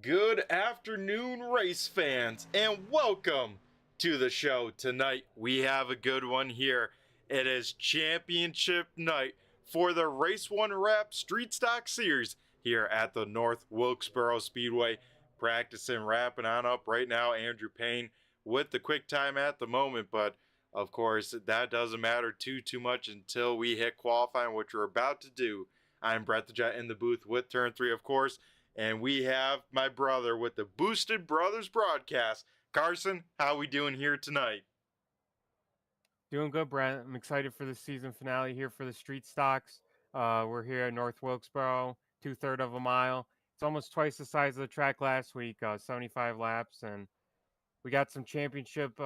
Good afternoon, race fans, and welcome to the show. Tonight, we have a good one here. It is championship night for the Race 1 Wrap Street Stock Series here at the North Wilkesboro Speedway. Practicing, wrapping on up right now, Andrew Payne with the quick time at the moment, but of course, that doesn't matter too much until we hit qualifying, which we're about to do. I'm Brett the Jet in the booth with Turn 3, of course. And we have my brother with the Boosted Brothers broadcast. Carson, how we doing here tonight? Doing good, Brent. I'm excited for the season finale here for the street stocks. We're here at North Wilkesboro, 2/3 of a mile. It's almost twice the size of the track last week, 75 laps, and we got some championship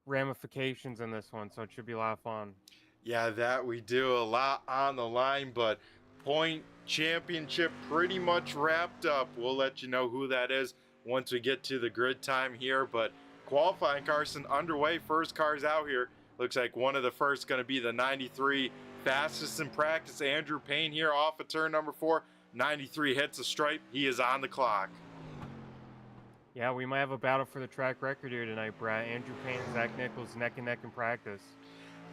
ramifications in this one, so it should be a lot of fun. Yeah, that we do. A lot on the line, but point championship pretty much wrapped up. We'll let you know who that is once we get to the grid time here, but qualifying, Carson, underway. First cars out here. Looks like one of the first going to be the 93, fastest in practice. Andrew Payne here off of turn number 4. 93 hits a stripe. He is on the clock. Yeah, we might have a battle for the track record here tonight, Brett. Andrew Payne and Zach Nichols neck and neck in practice.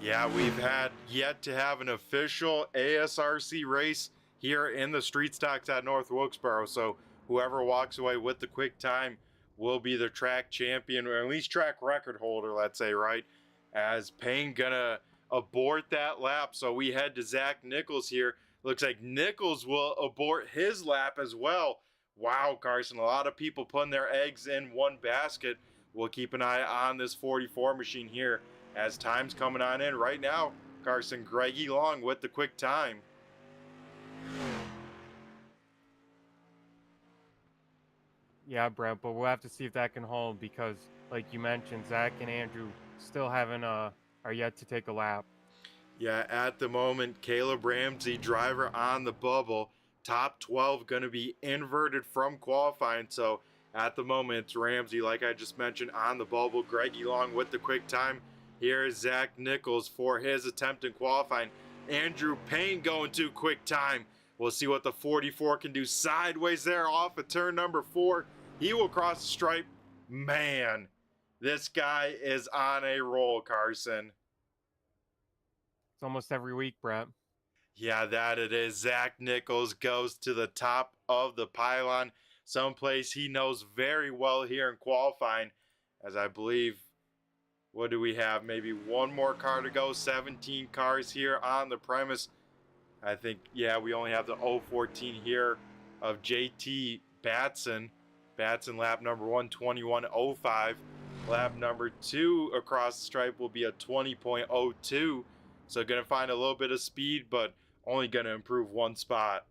Yeah, we've had yet to have an official ASRC race here in the street stocks at North Wilkesboro. So whoever walks away with the quick time will be the track champion, or at least track record holder, let's say, right? As Payne gonna abort that lap. So we head to Zach Nichols here. Looks like Nichols will abort his lap as well. Wow, Carson, a lot of people putting their eggs in one basket. We'll keep an eye on this 44 machine here as time's coming on in right now. Carson, Greggy Long with the quick time. Yeah, Brett, but we'll have to see if that can hold because, like you mentioned, Zach and Andrew still haven't are yet to take a lap. Yeah, at the moment, Caleb Ramsey, driver on the bubble. Top 12 going to be inverted from qualifying. So at the moment, it's Ramsey, like I just mentioned, on the bubble. Greggy Long with the quick time. Here is Zach Nichols for his attempt in qualifying. Andrew Payne going to quick time. We'll see what the 44 can do sideways there off of turn number 4. He will cross the stripe. Man, this guy is on a roll, Carson. It's almost every week, Brett. Yeah, that it is. Zach Nichols goes to the top of the pylon, someplace he knows very well here in qualifying, as I believe, what do we have? Maybe one more car to go. 17 cars here on the premise. I think, yeah, we only have the 014 here of JT Batson. Batson lap number 1, 21.05. Lap number 2 across the stripe will be a 20.02. So going to find a little bit of speed, but only going to improve one spot.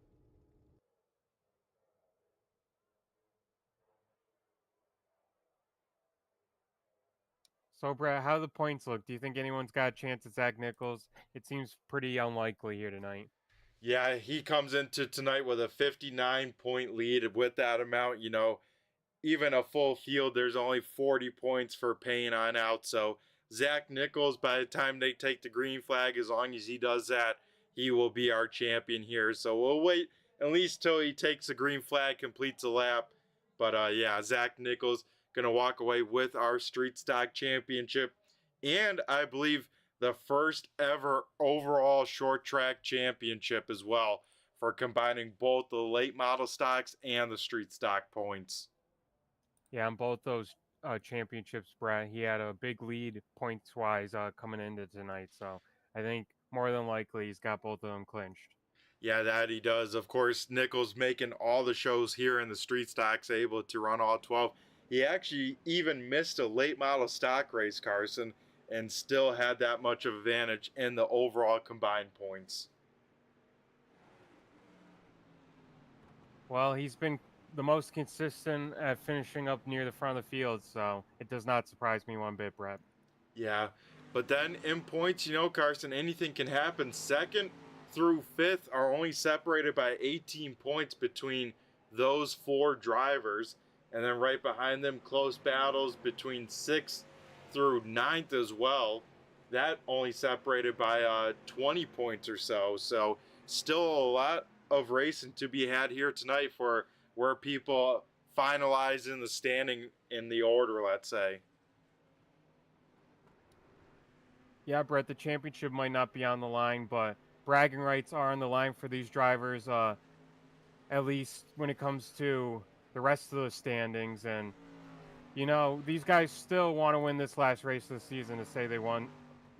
So, Brett, how do the points look? Do you think anyone's got a chance at Zach Nichols? It seems pretty unlikely here tonight. Yeah, he comes into tonight with a 59-point lead. With that amount, you know, even a full field, there's only 40 points for Payne on out. So Zach Nichols, by the time they take the green flag, as long as he does that, he will be our champion here. So we'll wait at least till he takes the green flag, completes a lap. But yeah, Zach Nichols going to walk away with our street stock championship. And I believe the first ever overall short track championship as well, for combining both the late model stocks and the street stock points. Yeah, on both those championships, Brett, he had a big lead points-wise coming into tonight. So I think more than likely he's got both of them clinched. Yeah, that he does. Of course, Nichols making all the shows here in the street stocks, able to run all 12. He actually even missed a late model stock race, Carson, and still had that much of advantage in the overall combined points. Well, he's been the most consistent at finishing up near the front of the field, so it does not surprise me one bit, Brett. Yeah, but then in points, you know, Carson, anything can happen. Second through fifth are only separated by 18 points between those 4 drivers. And then right behind them, close battles between 6th through 9th as well. That only separated by 20 points or so. So still a lot of racing to be had here tonight for where people finalize in the standing in the order, let's say. Yeah, Brett, the championship might not be on the line, but bragging rights are on the line for these drivers, at least when it comes to the rest of the standings. And, these guys still want to win this last race of the season to say they won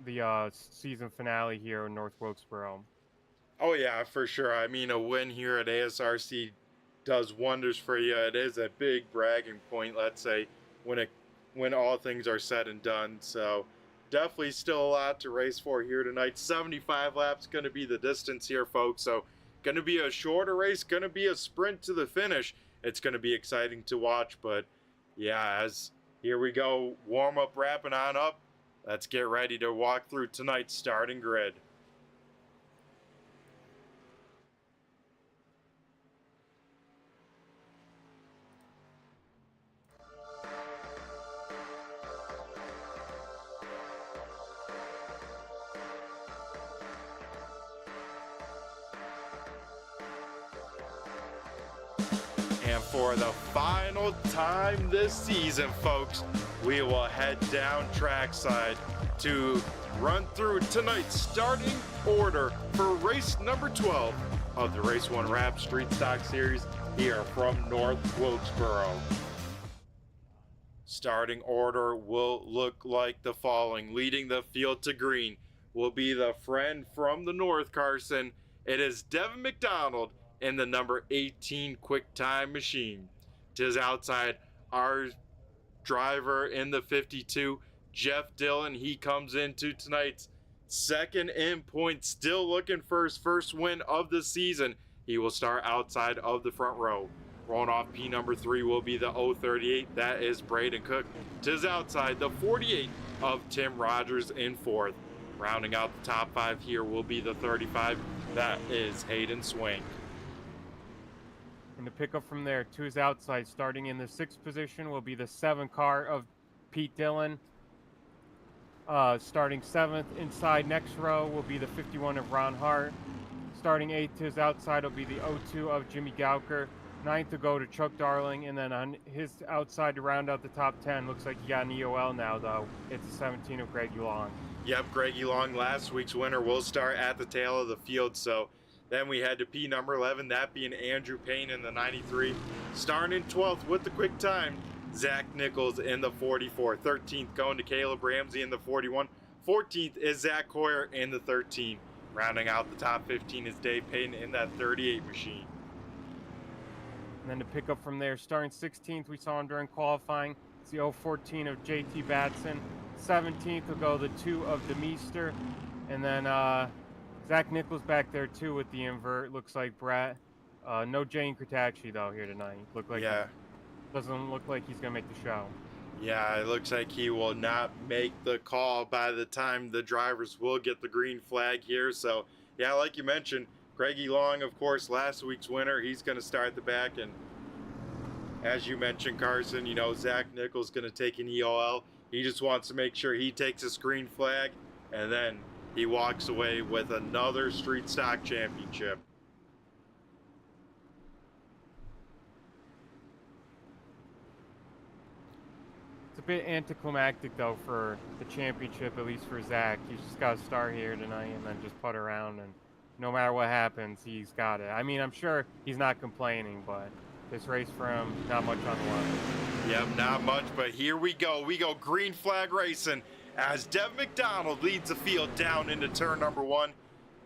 the season finale here in North Wilkesboro. Oh yeah, for sure. I mean, a win here at ASRC does wonders for you. It is a big bragging point, let's say, when all things are said and done. So definitely still a lot to race for here tonight. 75 laps going to be the distance here, folks. So going to be a shorter race, going to be a sprint to the finish. It's going to be exciting to watch. But yeah, as here we go, warm up, wrapping on up. Let's get ready to walk through tonight's starting grid. And for the final time this season, folks, we will head down trackside to run through tonight's starting order for race number 12 of the Race 1 Wrap Street Stock Series here from North Wilkesboro. Starting order will look like the following. Leading the field to green will be the friend from the north, Carson. It is Devin McDonald in the number 18 Quick Time Machine. Tis outside our driver in the 52, Jeff Dillon. He comes into tonight's second in point, still looking for his first win of the season. He will start outside of the front row. Rolling off P number 3 will be the 038. That is Braden Cook. Tis outside the 48 of Tim Rogers in fourth. Rounding out the top 5 here will be the 35. That is Hayden Swank. And to pick up from there, to his outside, starting in the 6th position, will be the 7 car of Pete Dillon. Starting 7th inside next row will be the 51 of Ron Hart. Starting 8th to his outside will be the 02 of Jimmy Gauker. 9th to go to Chuck Darling, and then on his outside to round out the top 10, looks like he got an EOL now, though. It's the 17 of Greg Long. Yep, Greg Long, last week's winner, will start at the tail of the field. So then we head to P number 11, that being Andrew Payne in the 93. Starting in 12th with the quick time, Zach Nichols in the 44. 13th going to Caleb Ramsey in the 41. 14th is Zach Hoyer in the 13. Rounding out the top 15 is Dave Payton in that 38 machine. And then to pick up from there, starting 16th, we saw him during qualifying. It's the 014 of JT Batson. 17th will go the 2 of Demeester. And then Zach Nichols back there too with the invert. Looks like Brett. No Jane Kratachi though here tonight. Doesn't look like he's gonna make the show. Yeah, it looks like he will not make the call by the time the drivers will get the green flag here. So yeah, like you mentioned, Greggy Long, of course, last week's winner. He's going to start the back, and as you mentioned, Carson, Zach Nichols going to take an EOL. He just wants to make sure he takes a green flag, and then he walks away with another Street Stock Championship. It's a bit anticlimactic, though, for the championship, at least for Zach. He's just got to start here tonight and then just putt around, and no matter what happens, he's got it. I mean, I'm sure he's not complaining, but this race for him, not much on the line. Yep, not much, but here we go. We go green flag racing as Dev McDonald leads the field down into turn number 1.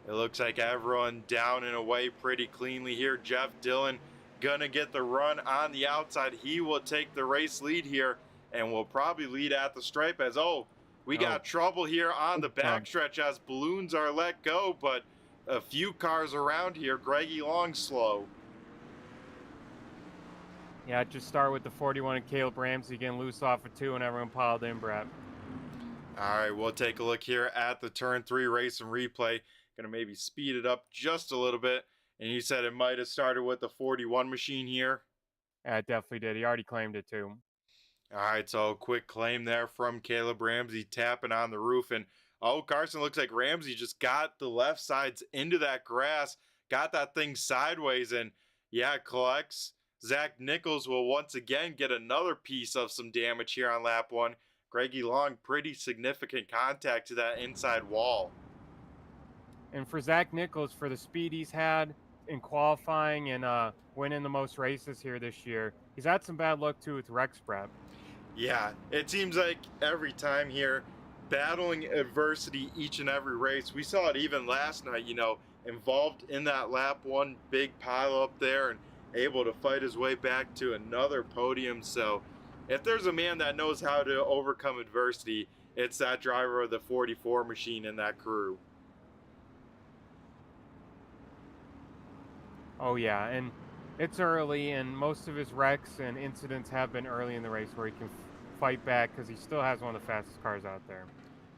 It looks like everyone down and away pretty cleanly here. Jeff Dillon gonna get the run on the outside. He will take the race lead here and will probably lead at the stripe as, we got trouble here on the backstretch as balloons are let go, but a few cars around here. Greggy Long slow. Yeah, just start with the 41 and Caleb Ramsey getting loose off of 2 and everyone piled in, Brett. All right, we'll take a look here at the turn 3 race and replay. Gonna maybe speed it up just a little bit. And you said it might have started with the 41 machine here. Yeah, it definitely did. He already claimed it too. All right, so quick claim there from Caleb Ramsey tapping on the roof. And Carson, looks like Ramsey just got the left sides into that grass, got that thing sideways, and yeah, collects Zach Nichols will once again get another piece of some damage here on lap 1. Greggy Long, pretty significant contact to that inside wall. And for Zach Nichols, for the speed he's had in qualifying and winning the most races here this year, he's had some bad luck too with Rex prep. Yeah, it seems like every time here, battling adversity each and every race. We saw it even last night, involved in that lap 1 big pile up there and able to fight his way back to another podium. So if there's a man that knows how to overcome adversity, it's that driver of the 44 machine in that crew. Oh yeah, and it's early, and most of his wrecks and incidents have been early in the race where he can fight back because he still has one of the fastest cars out there.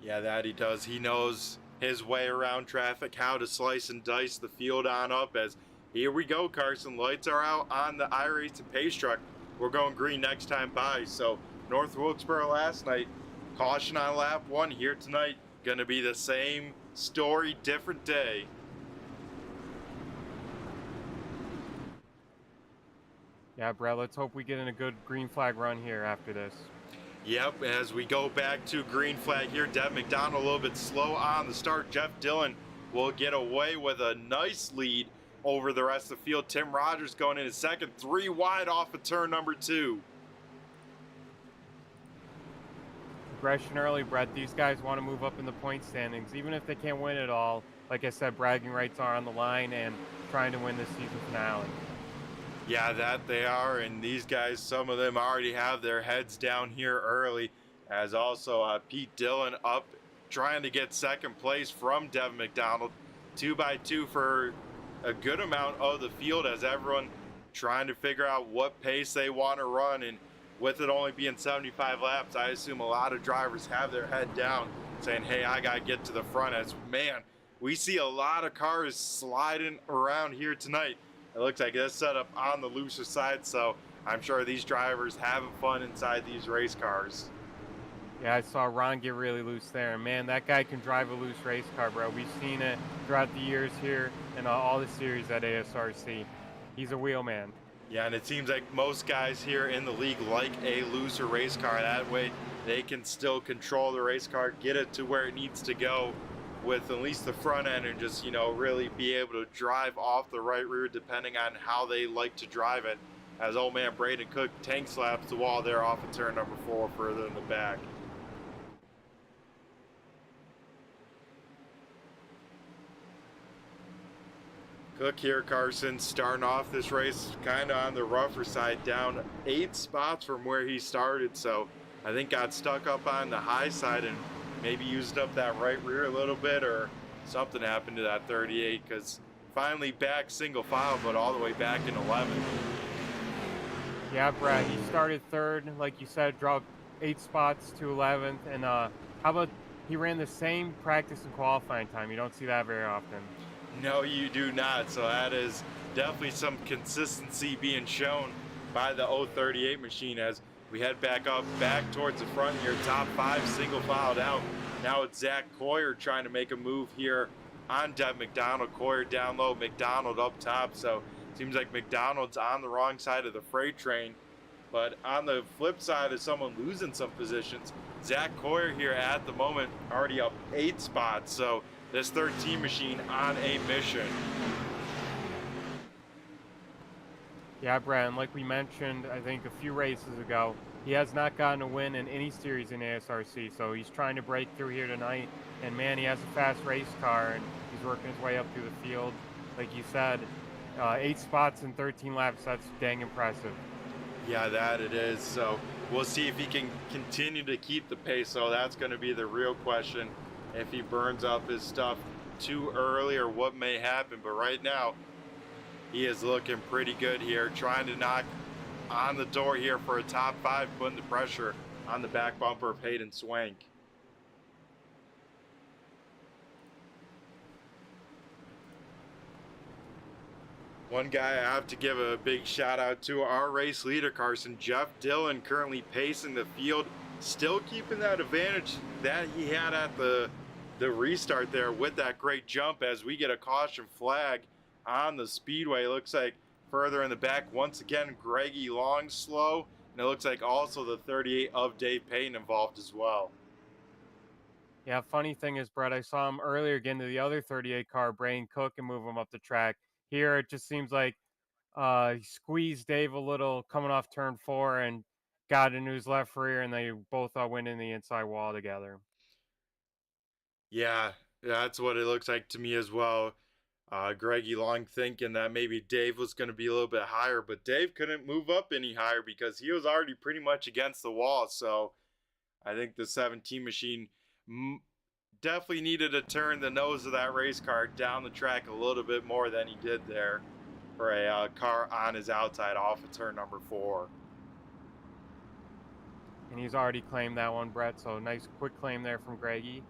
Yeah, that he does. He knows his way around traffic, how to slice and dice the field on up. As here we go, Carson. Lights are out on the iRacing pace truck. We're going green next time by. So North Wilkesboro last night, caution on lap 1. Here tonight, going to be the same story, different day. Yeah, Brett, let's hope we get in a good green flag run here after this. Yep, as we go back to green flag here, Dev McDonald a little bit slow on the start. Jeff Dillon will get away with a nice lead over the rest of the field. Tim Rogers going in his second, 3 wide off of turn number 2. Aggression early, Brett. These guys want to move up in the point standings, even if they can't win it all. Like I said, bragging rights are on the line and trying to win this season finale. Yeah, that they are, and these guys, some of them already have their heads down here early, as also Pete Dillon up trying to get second place from Devin McDonald. 2x2 for a good amount of the field, as everyone trying to figure out what pace they want to run, and with it only being 75 laps, I assume a lot of drivers have their head down saying, hey, I got to get to the front. As man, we see a lot of cars sliding around here tonight. It looks like this setup on the looser side, so I'm sure these drivers having fun inside these race cars. Yeah, I saw Ron get really loose there. And man, that guy can drive a loose race car, bro. We've seen it throughout the years here and all the series at ASRC. He's a wheel man. Yeah, and it seems like most guys here in the league like a looser race car. That way they can still control the race car, get it to where it needs to go with at least the front end, and just, really be able to drive off the right rear depending on how they like to drive it. As old man Braden Cook tank slaps the wall there off of turn number 4 further in the back. Cook here, Carson, starting off this race kind of on the rougher side, down 8 spots from where he started, so I think got stuck up on the high side and maybe used up that right rear a little bit, or something happened to that 38, because finally back single file, but all the way back in 11th. Yeah, Brad, he started 3rd, like you said, dropped 8 spots to 11th, and how about he ran the same practice and qualifying time? You don't see that very often. No, you do not, so that is definitely some consistency being shown by the 038 machine as we head back up, back towards the front here, top 5 single file down. Now it's Zach Coyer trying to make a move here on Dev McDonald. Coyer down low, McDonald up top. So it seems like McDonald's on the wrong side of the freight train. But on the flip side of someone losing some positions, Zach Coyer here at the moment already up 8 spots. So this 13 machine on a mission. Yeah, Brad, like we mentioned, I think a few races ago, he has not gotten a win in any series in ASRC, so he's trying to break through here tonight. And man, he has a fast race car, and he's working his way up through the field. Like you said, 8 spots in 13 laps, that's dang impressive. Yeah, that it is. So we'll see if he can continue to keep the pace. So that's going to be the real question, if he burns up his stuff too early or what may happen. But right now, he is looking pretty good here, trying to knock on the door here for a top 5, putting the pressure on the back bumper of Hayden Swank. One guy I have to give a big shout out to, our race leader, Carson. Jeff Dillon currently pacing the field, still keeping that advantage that he had at the restart there with that great jump as we get a caution flag on the speedway. Looks like further in the back. Once again, Greggy Long slow, and it looks like also the 38 of Dave Payton involved as well. Yeah, funny thing is, Brett, I saw him earlier get into the other 38 car, Brain Cook, and move him up the track. Here, it just seems like he squeezed Dave a little coming off turn 4 and got into his left rear, and they both went in the inside wall together. Yeah, that's what it looks like to me as well. Greggy Long thinking that maybe Dave was going to be a little bit higher, but Dave couldn't move up any higher because he was already pretty much against the wall. So I think the 17 machine definitely needed to turn the nose of that race car down the track a little bit more than he did there for a car on his outside off of turn number 4. And he's already claimed that one, Brett. So nice quick claim there from Greggy.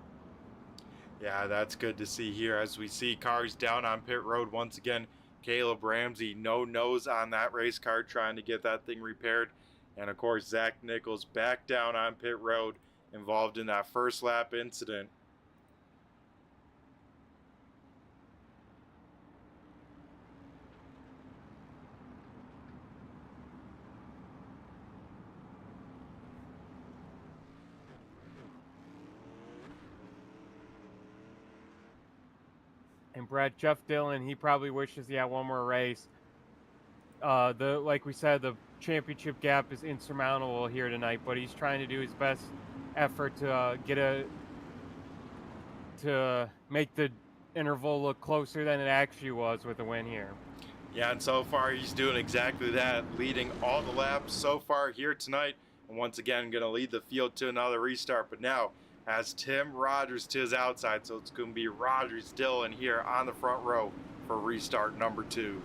Yeah, that's good to see here as we see cars down on pit road once again. Caleb Ramsey, no nose on that race car, trying to get that thing repaired. And of course, Zach Nichols back down on pit road, involved in that first lap incident. And Brett, Jeff Dillon, he probably wishes he had one more race. Like we said, the championship gap is insurmountable here tonight, but he's trying to do his best effort to to make the interval look closer than it actually was with the win here. Yeah, and so far he's doing exactly that, leading all the laps so far here tonight. And once again, going to lead the field to another restart. But now has Tim Rogers to his outside, so it's going to be Rogers Dillon here on the front row for restart number 2.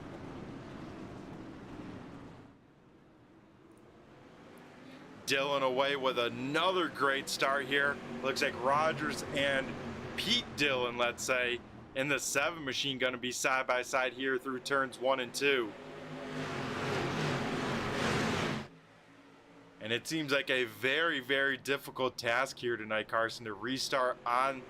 Dillon away with another great start here. Looks like Rogers and Pete Dillon, let's say, in the 7 machine, going to be side by side here through turns 1 and 2. And it seems like a very, very difficult task here tonight, Carson, to restart on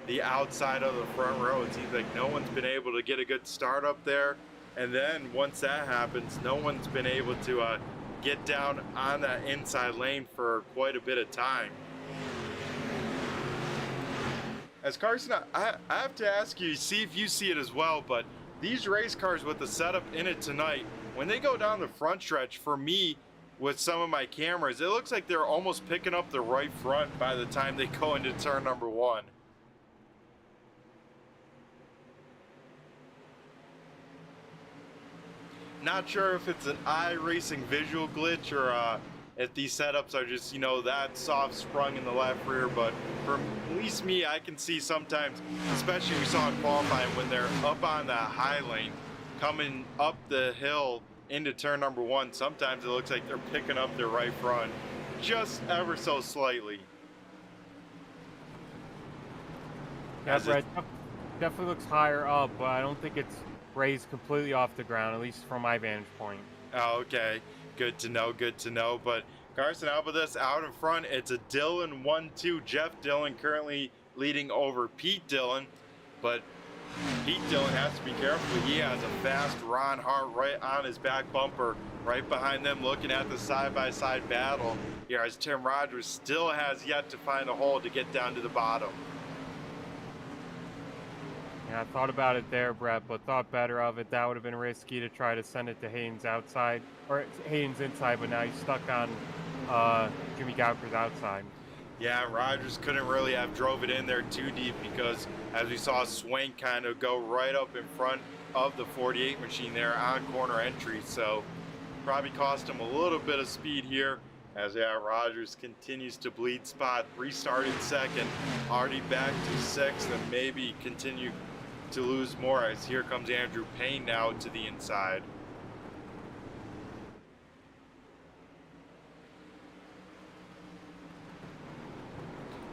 the outside of the front row. It seems like no one's been able to get a good start up there. And then once that happens, no one's been able to get down on that inside lane for quite a bit of time. As Carson, I have to ask you, see if you see it as well, but these race cars with the setup in it tonight, when they go down the front stretch, for me, with some of my cameras, it looks like they're almost picking up the right front by the time they go into turn number 1. Not sure if it's an iRacing visual glitch or if these setups are just, you know, that soft sprung in the left rear, but for at least me, I can see sometimes, especially we saw in qualifying when they're up on that high lane, coming up the hill into turn number 1, sometimes it looks like they're picking up their right front just ever so slightly. Yeah, Brett, definitely looks higher up, but I don't think it's raised completely off the ground, at least from my vantage point. Oh, okay. Good to know, good to know. But Carson, how about this? Out in front, it's a Dillon 1-2. Jeff Dillon currently leading over Pete Dillon, but Pete Dillon has to be careful. He has a fast Ron Hart right on his back bumper, right behind them, looking at the side-by-side battle here as Tim Rogers still has yet to find a hole to get down to the bottom. Yeah, I thought about it there, Brett, but thought better of it. That would have been risky to try to send it to Hayden's outside, or Hayden's inside, but now he's stuck on Jimmy Gauker's outside. Yeah, Rogers couldn't really have drove it in there too deep because as we saw Swank kind of go right up in front of the 48 machine there on corner entry, so probably cost him a little bit of speed here as Rogers continues to bleed spot, restarted second, already back to 6th, and maybe continue to lose more as here comes Andrew Payne now to the inside.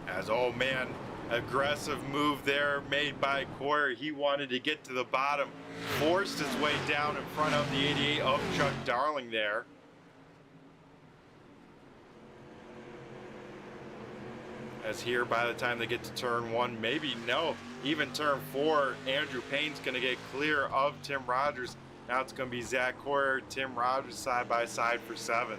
As, oh man, aggressive move there made by Coyer. He wanted to get to the bottom, forced his way down in front of the 88 of Chuck Darling there. As here, by the time they get to turn 1, maybe no, even turn 4, Andrew Payne's going to get clear of Tim Rogers Now it's going to be Zach Hoyer, Tim Rogers side by side for 7th.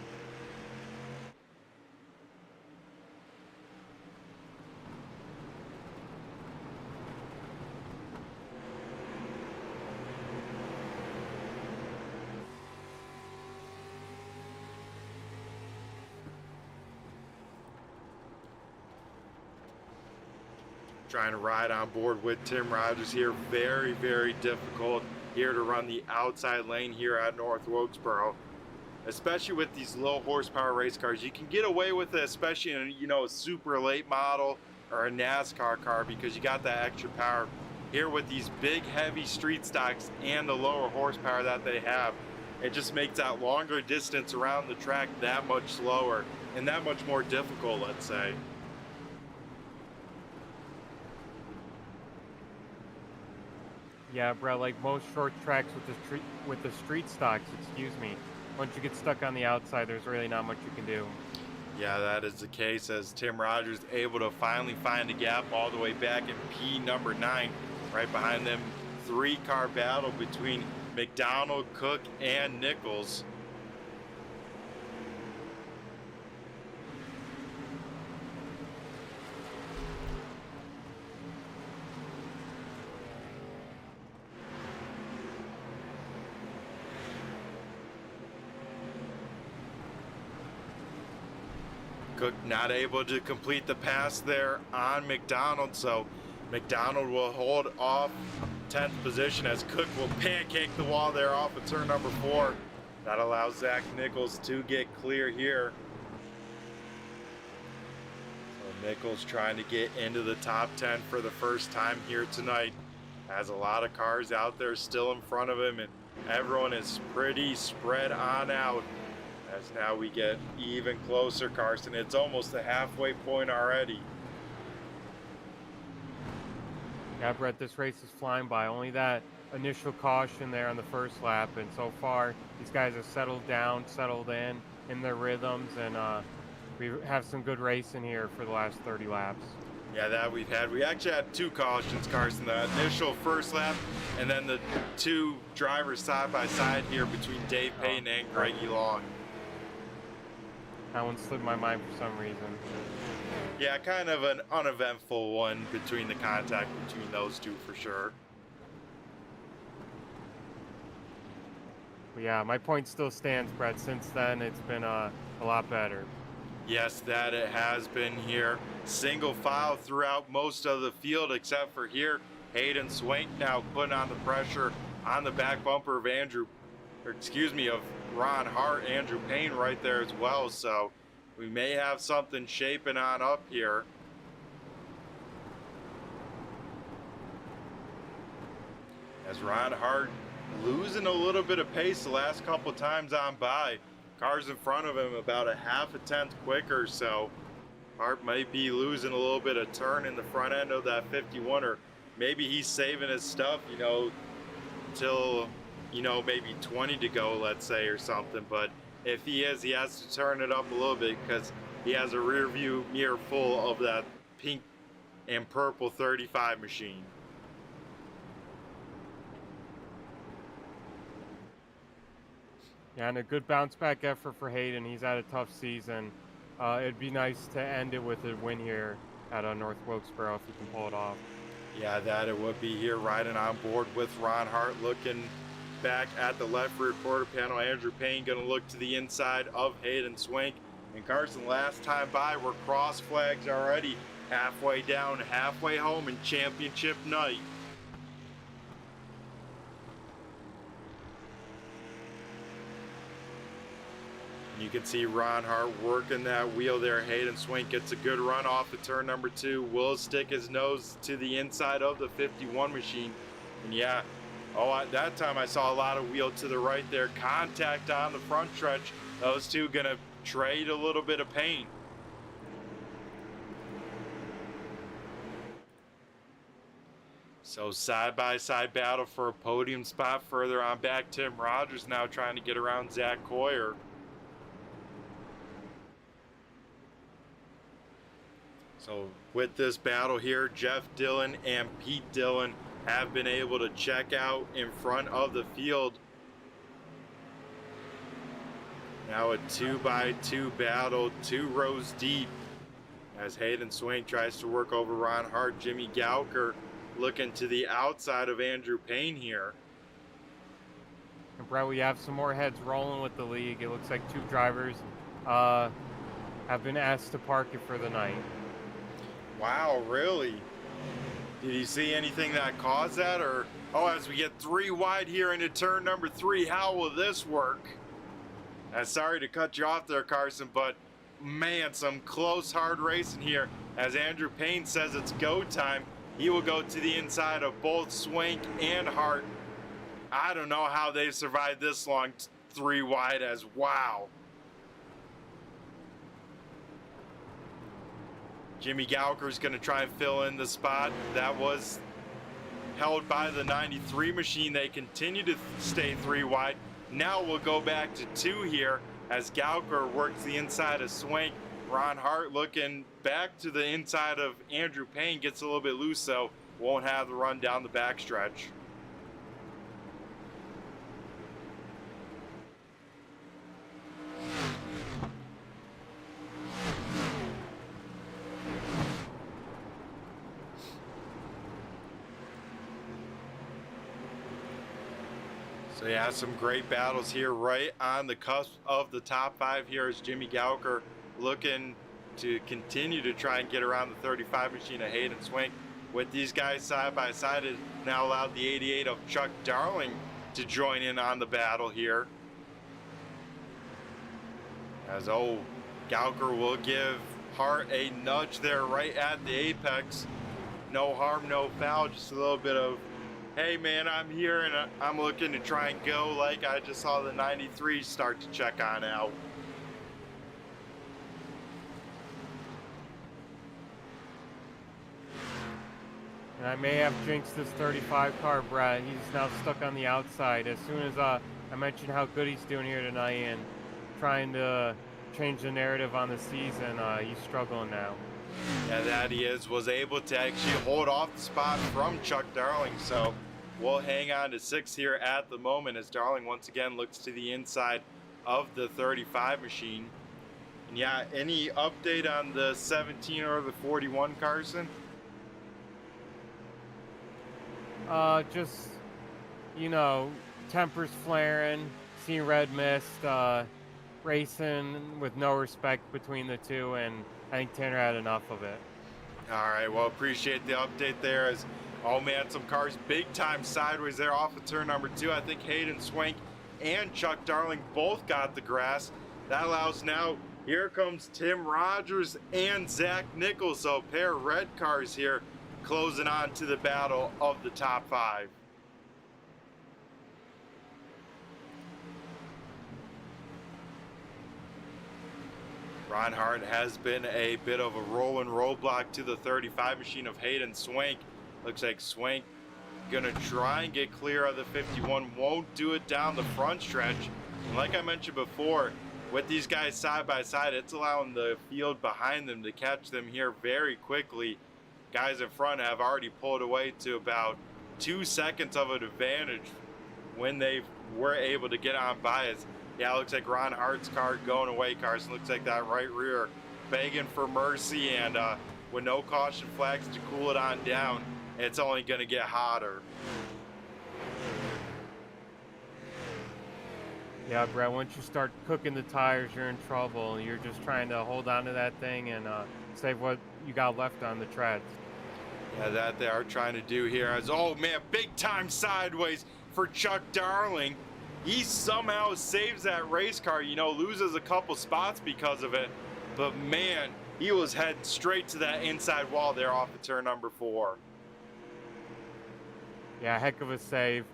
Trying to ride on board with Tim Rogers here. Very, very difficult here to run the outside lane here at North Wilkesboro, especially with these low horsepower race cars. You can get away with it, especially in, you know, a super late model or a NASCAR car, because you got that extra power. Here with these big heavy street stocks and the lower horsepower that they have, it just makes that longer distance around the track that much slower and that much more difficult, let's say. Yeah, bro, like most short tracks with the street stocks, excuse me, once you get stuck on the outside, there's really not much you can do. Yeah, that is the case, as Tim Rogers able to finally find a gap all the way back in P number 9, right behind them. 3-car battle between McDonald, Cook, and Nichols. Cook not able to complete the pass there on McDonald, so McDonald will hold off 10th position as Cook will pancake the wall there off of turn number 4. That allows Zach Nichols to get clear here. So Nichols trying to get into the top 10 for the first time here tonight. Has a lot of cars out there still in front of him, and everyone is pretty spread on out. As now we get even closer, Carson. It's almost the halfway point already. Yeah, Brett, this race is flying by. Only that initial caution there on the first lap, and so far these guys have settled down, settled in their rhythms, and we have some good racing here for the last 30 laps. Yeah, that we've had. We actually had 2 cautions, Carson. The initial first lap, and then the 2 drivers side by side here between Dave Payton and Greggy Long. That one slipped my mind for some reason. Yeah, kind of an uneventful one between the contact between those 2 for sure. But yeah, my point still stands, Brett. Since then, it's been a lot better. Yes, that it has been here. Single file throughout most of the field, except for here. Hayden Swank now putting on the pressure on the back bumper of of Ron Hart, Andrew Payne right there as well. So we may have something shaping on up here. As Ron Hart losing a little bit of pace the last couple times on by. Cars in front of him about a half a tenth quicker, so Hart might be losing a little bit of turn in the front end of that 51, or maybe he's saving his stuff, you know, till, you know, maybe 20 to go, let's say, or something. But if he is, he has to turn it up a little bit because he has a rear view mirror full of that pink and purple 35 machine. Yeah, and a good bounce back effort for Hayden. He's had a tough season. It'd be nice to end it with a win here at North Wilkesboro if he can pull it off. Yeah, that it would be here riding on board with Ron Hart. Looking back at the left rear quarter panel, Andrew Payne going to look to the inside of Hayden Swank. And Carson, last time by, we're cross flags already. Halfway down, halfway home in championship night. You can see Ron Hart working that wheel there. Hayden Swank gets a good run off of turn number 2. Will stick his nose to the inside of the 51 machine. And yeah, that time I saw a lot of wheel to the right there. Contact on the front stretch. Those two gonna trade a little bit of paint. So side-by-side battle for a podium spot further on back. Tim Rogers now trying to get around Zach Hoyer. So with this battle here, Jeff Dillon and Pete Dillon have been able to check out in front of the field Now a 2x2 battle, 2 rows deep, as Hayden Swank tries to work over Ron Hart. Jimmy Gauker looking to the outside of Andrew Payne here. And Brett, we have some more heads rolling with the league. It looks like 2 drivers have been asked to park it for the night. Wow, really? Did you see anything that caused that? Or, oh, as we get 3 wide here into turn number 3, how will this work? Sorry to cut you off there, Carson, but man, some close, hard racing here. As Andrew Payne says it's go time, he will go to the inside of both Swank and Hart. I don't know how they've survived this long, 3 wide, as wow. Jimmy Gauker's going to try and fill in the spot that was held by the 93 machine. They continue to stay 3 wide. Now we'll go back to 2 here as Gauker works the inside of Swank. Ron Hart looking back to the inside of Andrew Payne, gets a little bit loose, so won't have the run down the backstretch. So yeah, some great battles here right on the cusp of the top 5 here as Jimmy Gauker looking to continue to try and get around the 35 machine of Hayden Swank. With these guys side by side, it now allowed the 88 of Chuck Darling to join in on the battle here. As Gauker will give Hart a nudge there right at the apex. No harm, no foul, just a little bit of, hey man, I'm here and I'm looking to try and go, like I just saw the 93 start to check on out. And I may have jinxed this 35 car, Brett. He's now stuck on the outside. As soon as I mentioned how good he's doing here tonight and trying to change the narrative on the season, he's struggling now. Yeah, that he was able to actually hold off the spot from Chuck Darling, so we'll hang on to 6 here at the moment as Darling once again looks to the inside of the 35 machine. And yeah, any update on the 17 or the 41, Carson? Just, you know, tempers flaring, seeing red mist, racing with no respect between the 2, and I think Tanner had enough of it. All right, well, appreciate the update there as, oh man, some cars big time sideways there off of turn number 2. I think Hayden Swank and Chuck Darling both got the grass. That allows now, here comes Tim Rogers and Zach Nichols, so a pair of red cars here closing on to the battle of the top 5. Ron Hart has been a bit of a rolling roadblock to the 35 machine of Hayden Swank. Looks like Swank gonna try and get clear of the 51, won't do it down the front stretch. And like I mentioned before, with these guys side by side, it's allowing the field behind them to catch them here very quickly. Guys in front have already pulled away to about 2 seconds of an advantage when they were able to get on by us. Yeah, it looks like Ron Hart's car going away, Carson. Looks like that right rear begging for mercy, and with no caution flags to cool it on down, it's only going to get hotter. Yeah, Brett, once you start cooking the tires, you're in trouble. You're just trying to hold on to that thing and save what you got left on the treads. Yeah, that they are trying to do here. As, oh man, big time sideways for Chuck Darling. He somehow saves that race car, you know, loses a couple spots because of it. But man, he was heading straight to that inside wall there off of turn number 4. Yeah, heck of a save.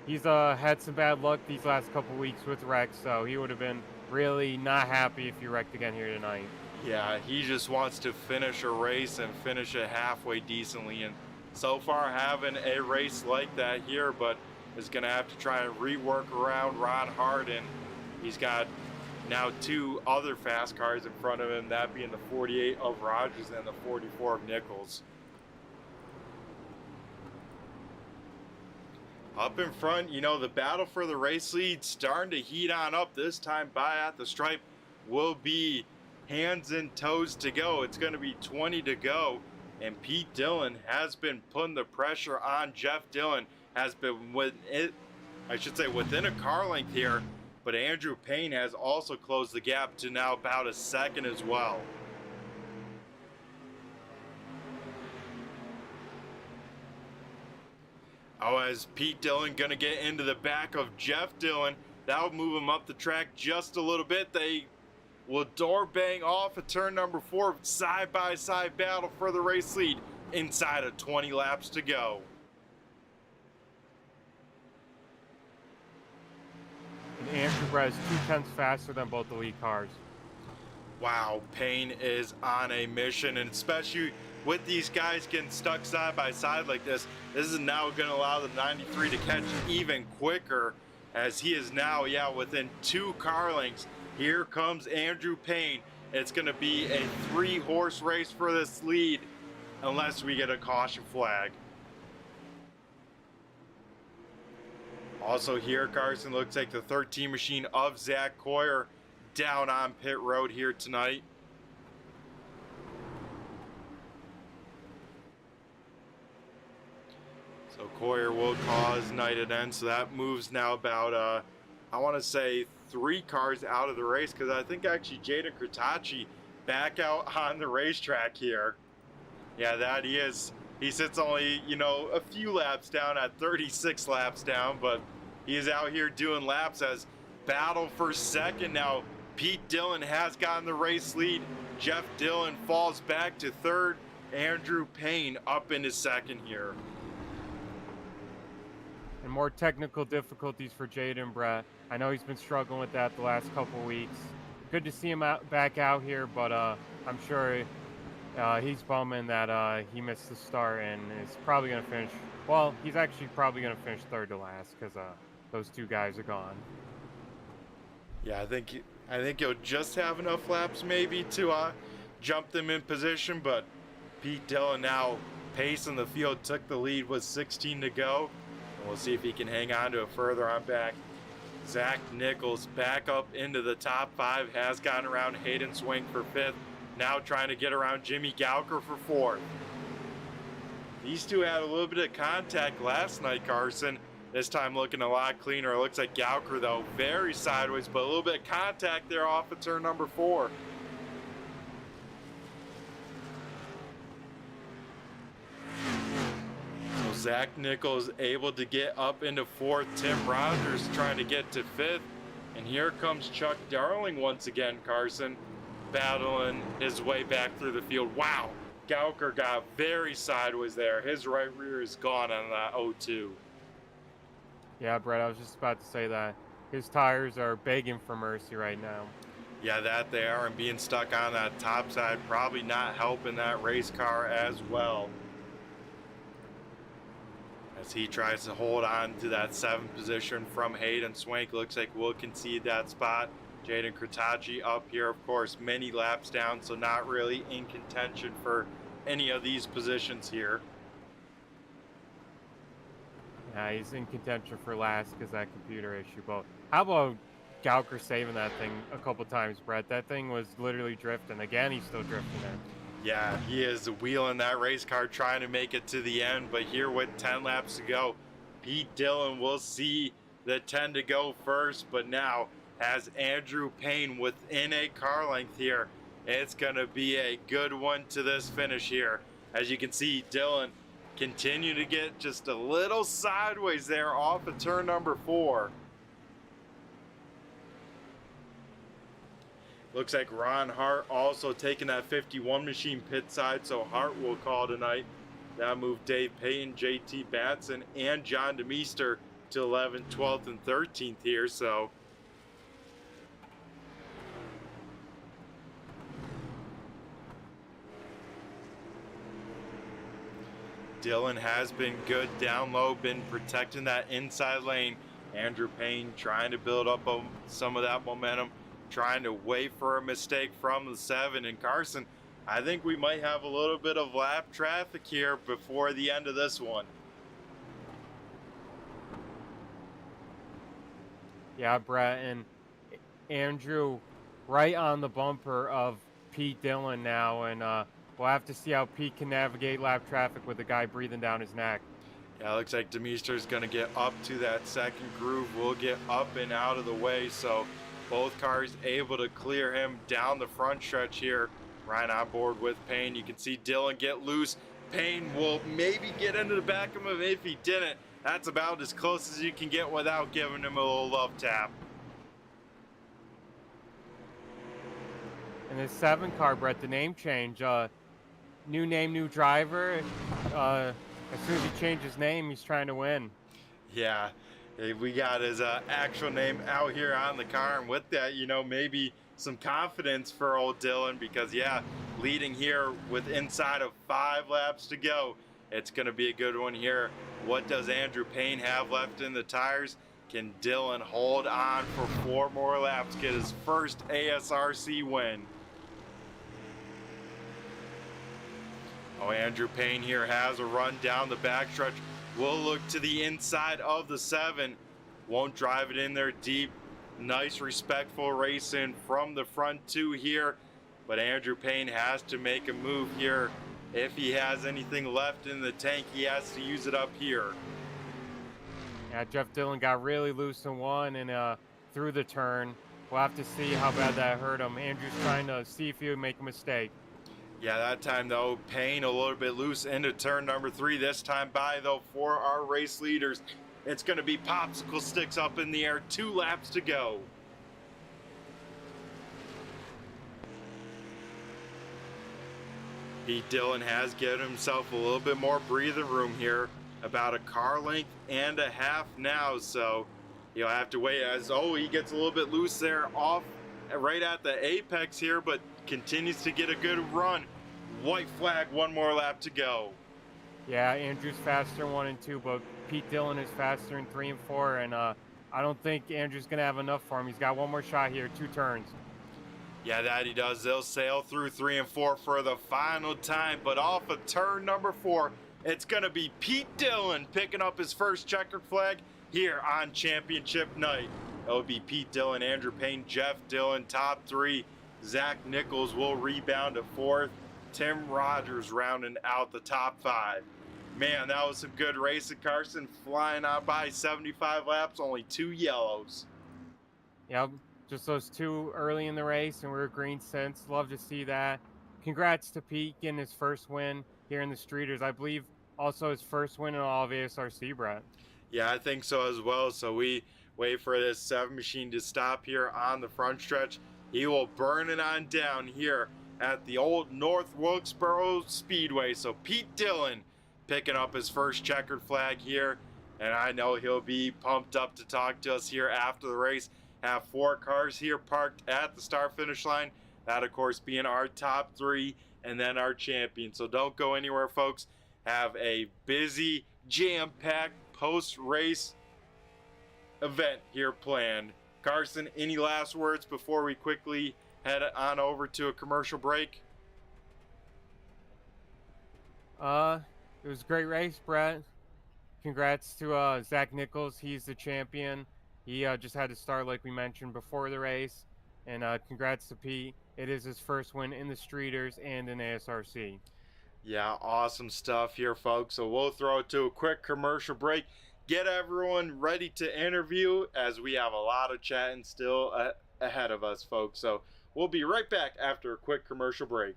He's had some bad luck these last couple weeks with wrecks, so he would have been really not happy if he wrecked again here tonight. Yeah, he just wants to finish a race and finish it halfway decently. And so far having a race like that here, but is going to have to try and rework around Ron Hart. And he's got now 2 other fast cars in front of him, that being the 48 of Rogers and the 44 of Nichols. Up in front, you know, the battle for the race lead starting to heat on up. This time by at the stripe will be hands and toes to go. It's going to be 20 to go. And Pete Dillon has been putting the pressure on. Jeff Dillon has been within a car length here. But Andrew Payne has also closed the gap to now about a second as well. Oh, as Pete Dillon going to get into the back of Jeff Dillon. That'll move him up the track just a little bit. They will door bang off at turn number 4. Side-by-side battle for the race lead inside of 20 laps to go. And Andrew Brett is 2/10 faster than both the lead cars. Wow, Payne is on a mission, and especially with these guys getting stuck side by side like this is now going to allow the 93 to catch even quicker, as he is now, within 2 car lengths. Here comes Andrew Payne. It's going to be a 3-horse race for this lead unless we get a caution flag. Also here, Carson, looks like the 13 machine of Zach Coyer down on pit road here tonight. So Coyer will cause night at end. So that moves now about, I want to say 3 cars out of the race, because I think actually Jaden Kurtachi back out on the racetrack here. Yeah, that he is. He sits only, you know, a few laps down at 36 laps down, but he is out here doing laps as battle for second. Now, Pete Dillon has gotten the race lead. Jeff Dillon falls back to 3rd. Andrew Payne up into 2nd here. And more technical difficulties for Jaden Brett. I know he's been struggling with that the last couple weeks. Good to see him back out here, but I'm sure he's bumming that he missed the start and is probably going to finish. Well, he's actually probably going to finish 3rd to last because those 2 guys are gone. Yeah, I think he'll just have enough laps maybe to jump them in position, but Pete Dillon now pacing the field, took the lead with 16 to go. And we'll see if he can hang on to it further on back. Zach Nichols back up into the top 5, has gotten around Hayden Swank for 5th. Now trying to get around Jimmy Gauker for 4th. These two had a little bit of contact last night, Carson. This time looking a lot cleaner. It looks like Gauker, though, very sideways, but a little bit of contact there off of turn number 4. So Zach Nichols able to get up into 4th. Tim Rogers trying to get to 5th. And here comes Chuck Darling once again, Carson, battling his way back through the field. Wow, Gauker got very sideways there. His right rear is gone on that 0-2. Yeah, Brett, I was just about to say that. His tires are begging for mercy right now. Yeah, that they are, and being stuck on that top side probably not helping that race car as well. As he tries to hold on to that 7th position from Hayden Swank. Looks like we'll concede that spot. Jaden Kurtachi up here, of course, many laps down, so not really in contention for any of these positions here. Yeah, he's in contention for last because that computer issue. But how about Gauker saving that thing a couple times, Brett? That thing was literally drifting. Again, he's still drifting it. Yeah, he is wheeling that race car, trying to make it to the end. But here with 10 laps to go, Pete Dillon will see the 10 to go first. But now has Andrew Payne within a car length here. It's going to be a good one to this finish here. As you can see, Dillon continue to get just a little sideways there off of turn number 4. Looks like Ron Hart also taking that 51 machine pit side, so Hart will call tonight. That moved Dave Payton, JT Batson, and John DeMeester to 11th, 12th, and 13th here, so Dillon has been good down low, been protecting that inside lane. Andrew Payne trying to build up some of that momentum, trying to wait for a mistake from the 7. And Carson, I think we might have a little bit of lap traffic here before the end of this one. Yeah, Brett, and Andrew right on the bumper of Pete Dillon now, and we'll have to see how Pete can navigate lap traffic with the guy breathing down his neck. Yeah, it looks like Demeester's going to get up to that second groove. We'll get up and out of the way. So both cars able to clear him down the front stretch here. Right on board with Payne. You can see Dillon get loose. Payne will maybe get into the back of him. If he didn't, that's about as close as you can get without giving him a little love tap. And the 7 car, Brett, the name change. New name, new driver. As soon as he changed his name, he's trying to win. Yeah, we got his actual name out here on the car, and with that, you know, maybe some confidence for old Dillon, because yeah, leading here with inside of 5 laps to go, it's going to be a good one here. What does Andrew Payne have left in the tires? Can Dillon hold on for 4 more laps, get his first ASRC win? Oh, Andrew Payne here has a run down the backstretch. Will look to the inside of the 7. Won't drive it in there deep. Nice, respectful racing from the front 2 here. But Andrew Payne has to make a move here. If he has anything left in the tank, he has to use it up here. Yeah, Jeff Dillon got really loose in 1 and through the turn. We'll have to see how bad that hurt him. Andrew's trying to see if he would make a mistake. Yeah, that time though, Payne a little bit loose into turn number 3. This time by though for our race leaders. It's going to be popsicle sticks up in the air. 2 laps to go. Pete Dillon has given himself a little bit more breathing room here. About a car length and a half now. So you'll have to wait as, he gets a little bit loose there off right at the apex here, but continues to get a good run. White flag, 1 more lap to go. Yeah, Andrew's faster in 1 and 2, but Pete Dillon is faster in 3 and 4, and I don't think Andrew's going to have enough for him. He's got 1 more shot here, 2 turns. Yeah, that he does. They'll sail through 3 and 4 for the final time, but off of turn number 4, it's going to be Pete Dillon picking up his first checkered flag here on championship night. It'll be Pete Dillon, Andrew Payne, Jeff Dillon, top 3. Zach Nichols will rebound to 4th. Tim Rogers rounding out the top 5. Man, that was some good racing. Carson flying out by 75 laps, only 2 yellows. Yep, just those 2 early in the race, and we're green since. Love to see that. Congrats to Pete getting his first win here in the Streeters. I believe also his first win in all of ASRC, Brett. Yeah, I think so as well. So we wait for this 7 machine to stop here on the front stretch. He will burn it on down here at the old North Wilkesboro Speedway. So Pete Dillon picking up his first checkered flag here, and I know he'll be pumped up to talk to us here after the race. Have 4 cars here parked at the start finish line. That of course being our top 3 and then our champion. So don't go anywhere, folks. Have a busy, jam-packed post-race event here planned. Carson, any last words before we quickly head on over to a commercial break? It was a great race, Brett. Congrats to Zach Nichols. He's the champion. He just had to start, like we mentioned, before the race. And congrats to Pete. It is his first win in the Streeters and in ASRC. Yeah, awesome stuff here, folks. So we'll throw it to a quick commercial break. Get everyone ready to interview, as we have a lot of chatting still ahead of us, folks. So we'll be right back after a quick commercial break.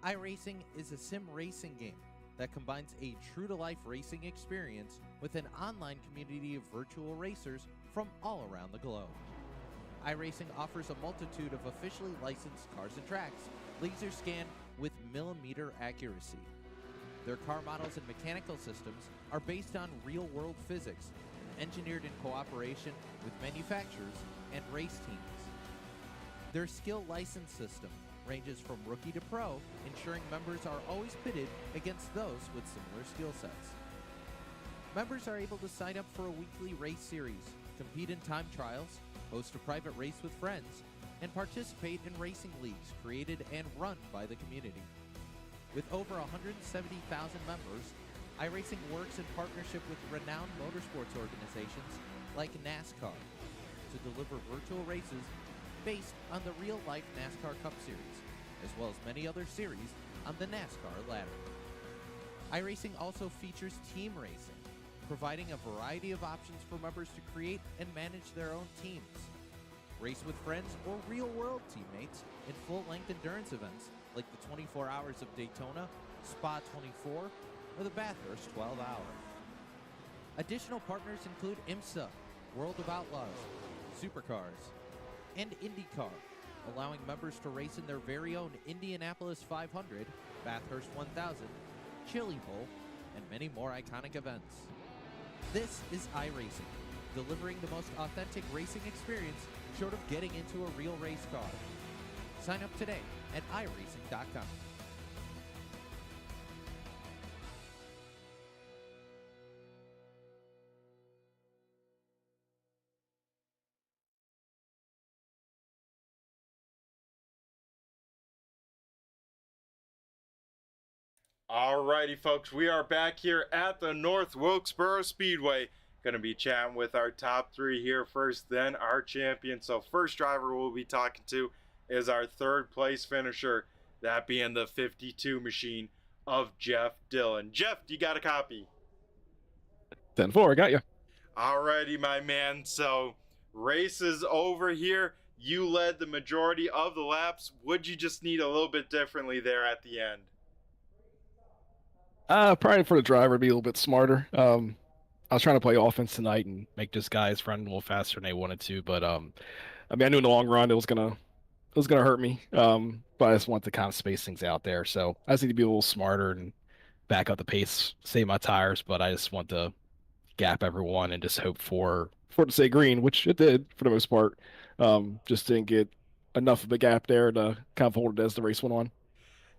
iRacing is a sim racing game that combines a true-to-life racing experience with an online community of virtual racers from all around the globe. iRacing offers a multitude of officially licensed cars and tracks, laser scanned with millimeter accuracy. Their car models and mechanical systems are based on real-world physics, engineered in cooperation with manufacturers and race teams. Their skill license system ranges from rookie to pro, ensuring members are always pitted against those with similar skill sets. Members are able to sign up for a weekly race series, compete in time trials, host a private race with friends, and participate in racing leagues created and run by the community. With over 170,000 members, iRacing works in partnership with renowned motorsports organizations like NASCAR to deliver virtual races based on the real-life NASCAR Cup Series, as well as many other series on the NASCAR ladder. iRacing also features team racing, providing a variety of options for members to create and manage their own teams. Race with friends or real-world teammates in full-length endurance events like the 24 Hours of Daytona, Spa 24, or the Bathurst 12 Hour. Additional partners include IMSA, World of Outlaws, Supercars, and IndyCar, allowing members to race in their very own Indianapolis 500, Bathurst 1000, Chili Bowl, and many more iconic events. This is iRacing, delivering the most authentic racing experience short of getting into a real race car. Sign up today at iRacing.com. Alrighty, folks, we are back here at the North Wilkesboro Speedway. Going to be chatting with our top three here first, then our champion. So first driver we'll be talking to is our third place finisher, that being the 52 machine of Jeff Dillon. Jeff, you got a copy? 10-4, I got you. Alrighty, my man. So race is over here. You led the majority of the laps. Would you just need a little bit differently there at the end? Probably for the driver to be a little bit smarter. I was trying to play offense tonight and make this guys run a little faster than they wanted to, but I mean, I knew in the long run it was gonna hurt me. But I just want to kind of space things out there. So I just need to be a little smarter and back up the pace, save my tires. But I just want to gap everyone and just hope for it to stay green, which it did for the most part. Just didn't get enough of a gap there to kind of hold it as the race went on.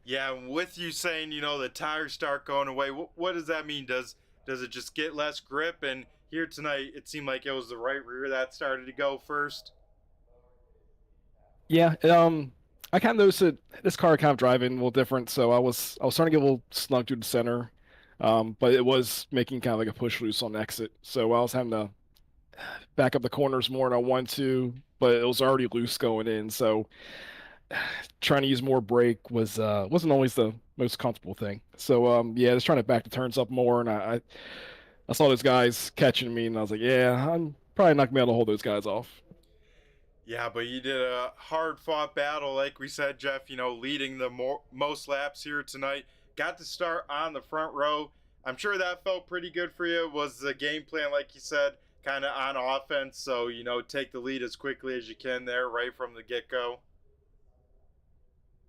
Yeah, and with you saying, you know, the tires start going away, what does that mean? Does it just get less grip? And here tonight, it seemed like it was the right rear that started to go first. Yeah, I kind of noticed that this car kind of driving a little different, so I was starting to get a little snug through the center, but it was making kind of like a push loose on exit, so I was having to back up the corners more than I wanted to, but it was already loose going in, so trying to use more brake wasn't always the most comfortable thing. So yeah, just trying to back the turns up more, and I saw those guys catching me, and I was like, yeah, I'm probably not gonna be able to hold those guys off. Yeah, but you did a hard-fought battle, like we said, Jeff, you know, leading the most laps here tonight. Got to start on the front row. I'm sure that felt pretty good for you. Was the game plan, like you said, kind of on offense, so, you know, take the lead as quickly as you can there right from the get-go?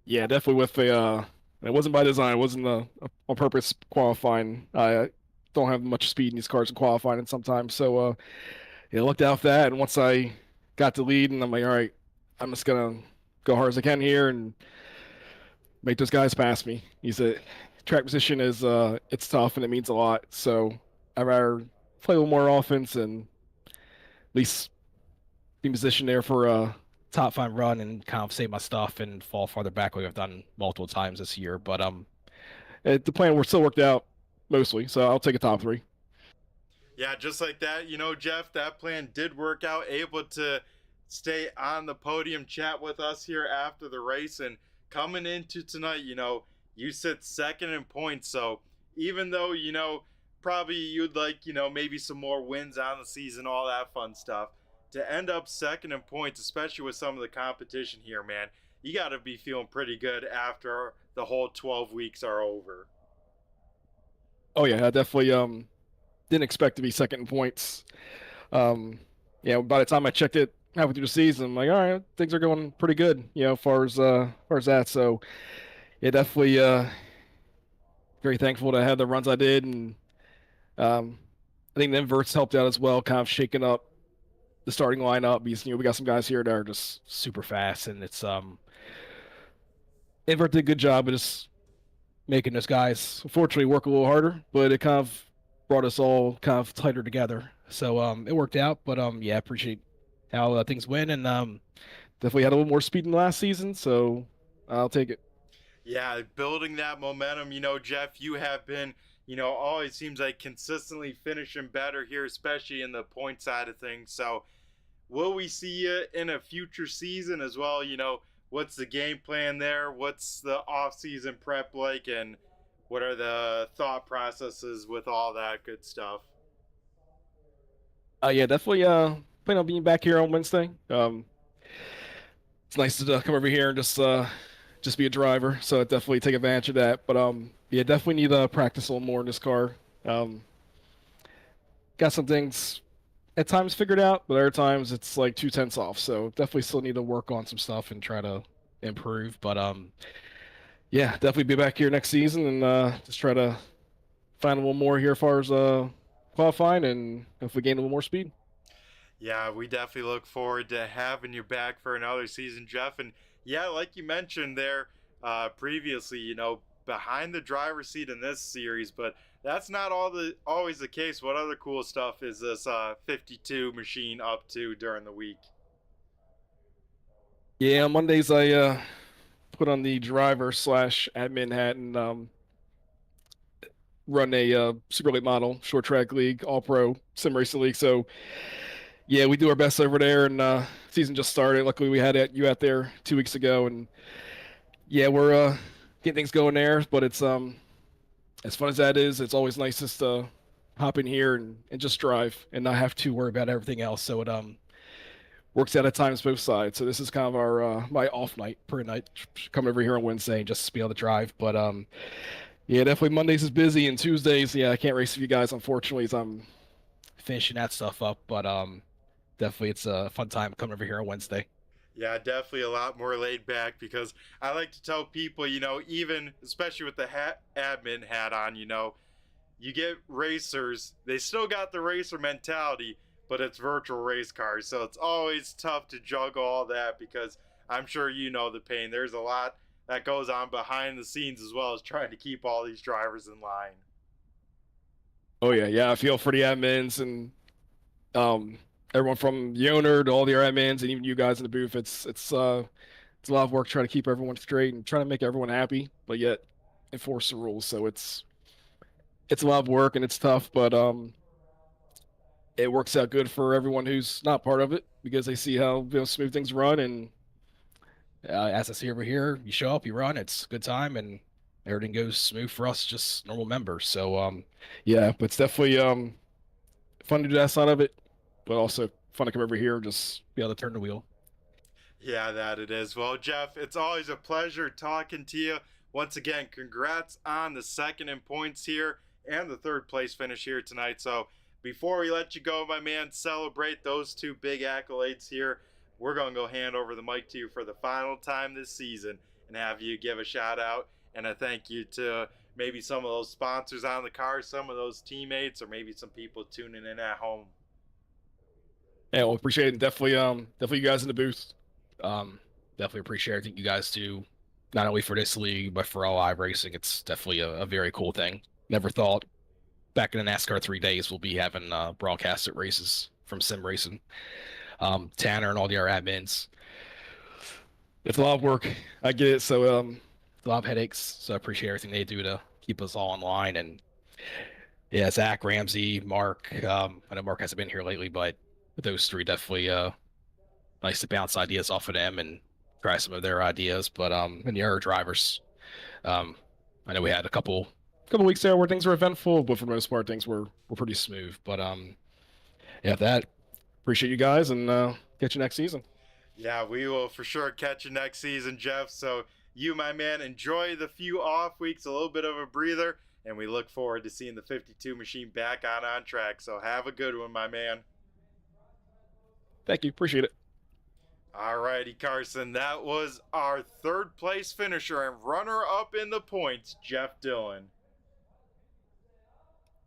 Yeah, definitely with it wasn't by design. It wasn't on purpose qualifying. I don't have much speed in these cars in qualifying and sometimes. So yeah, I looked out for that, and once I got the lead, and I'm like, all right, I'm just gonna go hard as I can here and make those guys pass me. He said, track position is it's tough and it means a lot. So I'd rather play a little more offense and at least be positioned there for a top five run and kind of save my stuff and fall farther back like I've done multiple times this year. But the plan was still worked out mostly, so I'll take a top three. Yeah, just like that, you know, Jeff, that plan did work out. Able to stay on the podium, chat with us here after the race, and coming into tonight, you know, you sit second in points. So even though, you know, probably you'd like, you know, maybe some more wins on the season, all that fun stuff, to end up second in points, especially with some of the competition here, man, you got to be feeling pretty good after the whole 12 weeks are over. Oh yeah, I definitely didn't expect to be second in points. Yeah, by the time I checked it halfway through the season, I'm like, all right, things are going pretty good, you know, as far as that. So yeah, definitely very thankful to have the runs I did, and I think the inverts helped out as well, kind of shaking up the starting lineup because, you know, we got some guys here that are just super fast, and it's invert did a good job of just making those guys unfortunately work a little harder, but it kind of brought us all kind of tighter together. So it worked out, but yeah, I appreciate how things went, and definitely had a little more speed in the last season, so I'll take it. Yeah, building that momentum. Jeff, you have been, always seems like consistently finishing better here, especially in the point side of things. So, will we see you in a future season as well? What's the game plan there? What's the off-season prep like? And what are the thought processes with all that good stuff? Yeah, definitely plan on being back here on Wednesday. It's nice to come over here and just be a driver, so I definitely take advantage of that. But yeah, definitely need to practice a little more in this car. Um, got some things at times figured out, but other times it's like 2/10 off. So definitely still need to work on some stuff and try to improve. But yeah, definitely be back here next season and just try to find a little more here as far as qualifying and hopefully gain a little more speed. Yeah, we definitely look forward to having you back for another season, Jeff. And yeah, like you mentioned there previously, behind the driver's seat in this series, but that's not always the case. What other cool stuff is this 52 machine up to during the week? Yeah, on Mondays I put on the driver slash admin hat and run a super late model short track league, all pro sim racing league. So yeah, we do our best over there, and season just started. Luckily, we had you out there 2 weeks ago, and yeah, we're getting things going there. But it's as fun as that is, it's always nice just to hop in here and just drive and not have to worry about everything else. So it works out at times both sides. So this is kind of our my off night per night, coming over here on Wednesday and just be able to drive. But yeah, definitely Mondays is busy, and Tuesdays, yeah, I can't race with you guys unfortunately as I'm finishing that stuff up. But definitely it's a fun time coming over here on Wednesday. Yeah, definitely a lot more laid back because I like to tell people, even especially with the admin hat on, you get racers, they still got the racer mentality, but it's virtual race cars. So it's always tough to juggle all that because I'm sure you know the pain. There's a lot that goes on behind the scenes as well as trying to keep all these drivers in line. Oh yeah, yeah. I feel for the admins and everyone from the owner to all the admins and even you guys in the booth. It's a lot of work trying to keep everyone straight and trying to make everyone happy, but yet enforce the rules. So it's a lot of work and it's tough, but it works out good for everyone who's not part of it because they see how smooth things run. And as I see over here, you show up, you run, it's a good time, and everything goes smooth for us, just normal members. So yeah, but it's definitely fun to do that side of it, but also fun to come over here and just be able to turn the wheel. Yeah, that it is. Well, Jeff, it's always a pleasure talking to you. Once again, congrats on the second in points here and the third place finish here tonight. So before we let you go, my man, celebrate those two big accolades here. We're going to go hand over the mic to you for the final time this season and have you give a shout out and a thank you to maybe some of those sponsors on the car, some of those teammates, or maybe some people tuning in at home. Yeah, well, appreciate it. Definitely you guys in the booth. Definitely appreciate everything you guys do, not only for this league, but for all iRacing. It's definitely a very cool thing. Never thought back in the NASCAR 3 days we'll be having broadcasted races from sim racing. Tanner and all the other admins. It's a lot of work. I get it. So it's a lot of headaches. So I appreciate everything they do to keep us all online. And yeah, Zach, Ramsey, Mark. I know Mark hasn't been here lately, but those three definitely nice to bounce ideas off of them and try some of their ideas. But and the other drivers, I know we had a couple weeks there where things were eventful, but for the most part things were pretty smooth. But yeah, that appreciate you guys and catch you next season. Yeah, we will for sure catch you next season, Jeff. So you, my man, enjoy the few off weeks, a little bit of a breather, and we look forward to seeing the 52 machine back on track. So have a good one, my man. Thank you. Appreciate it. All righty, Carson. That was our third place finisher and runner up in the points, Jeff Dillon.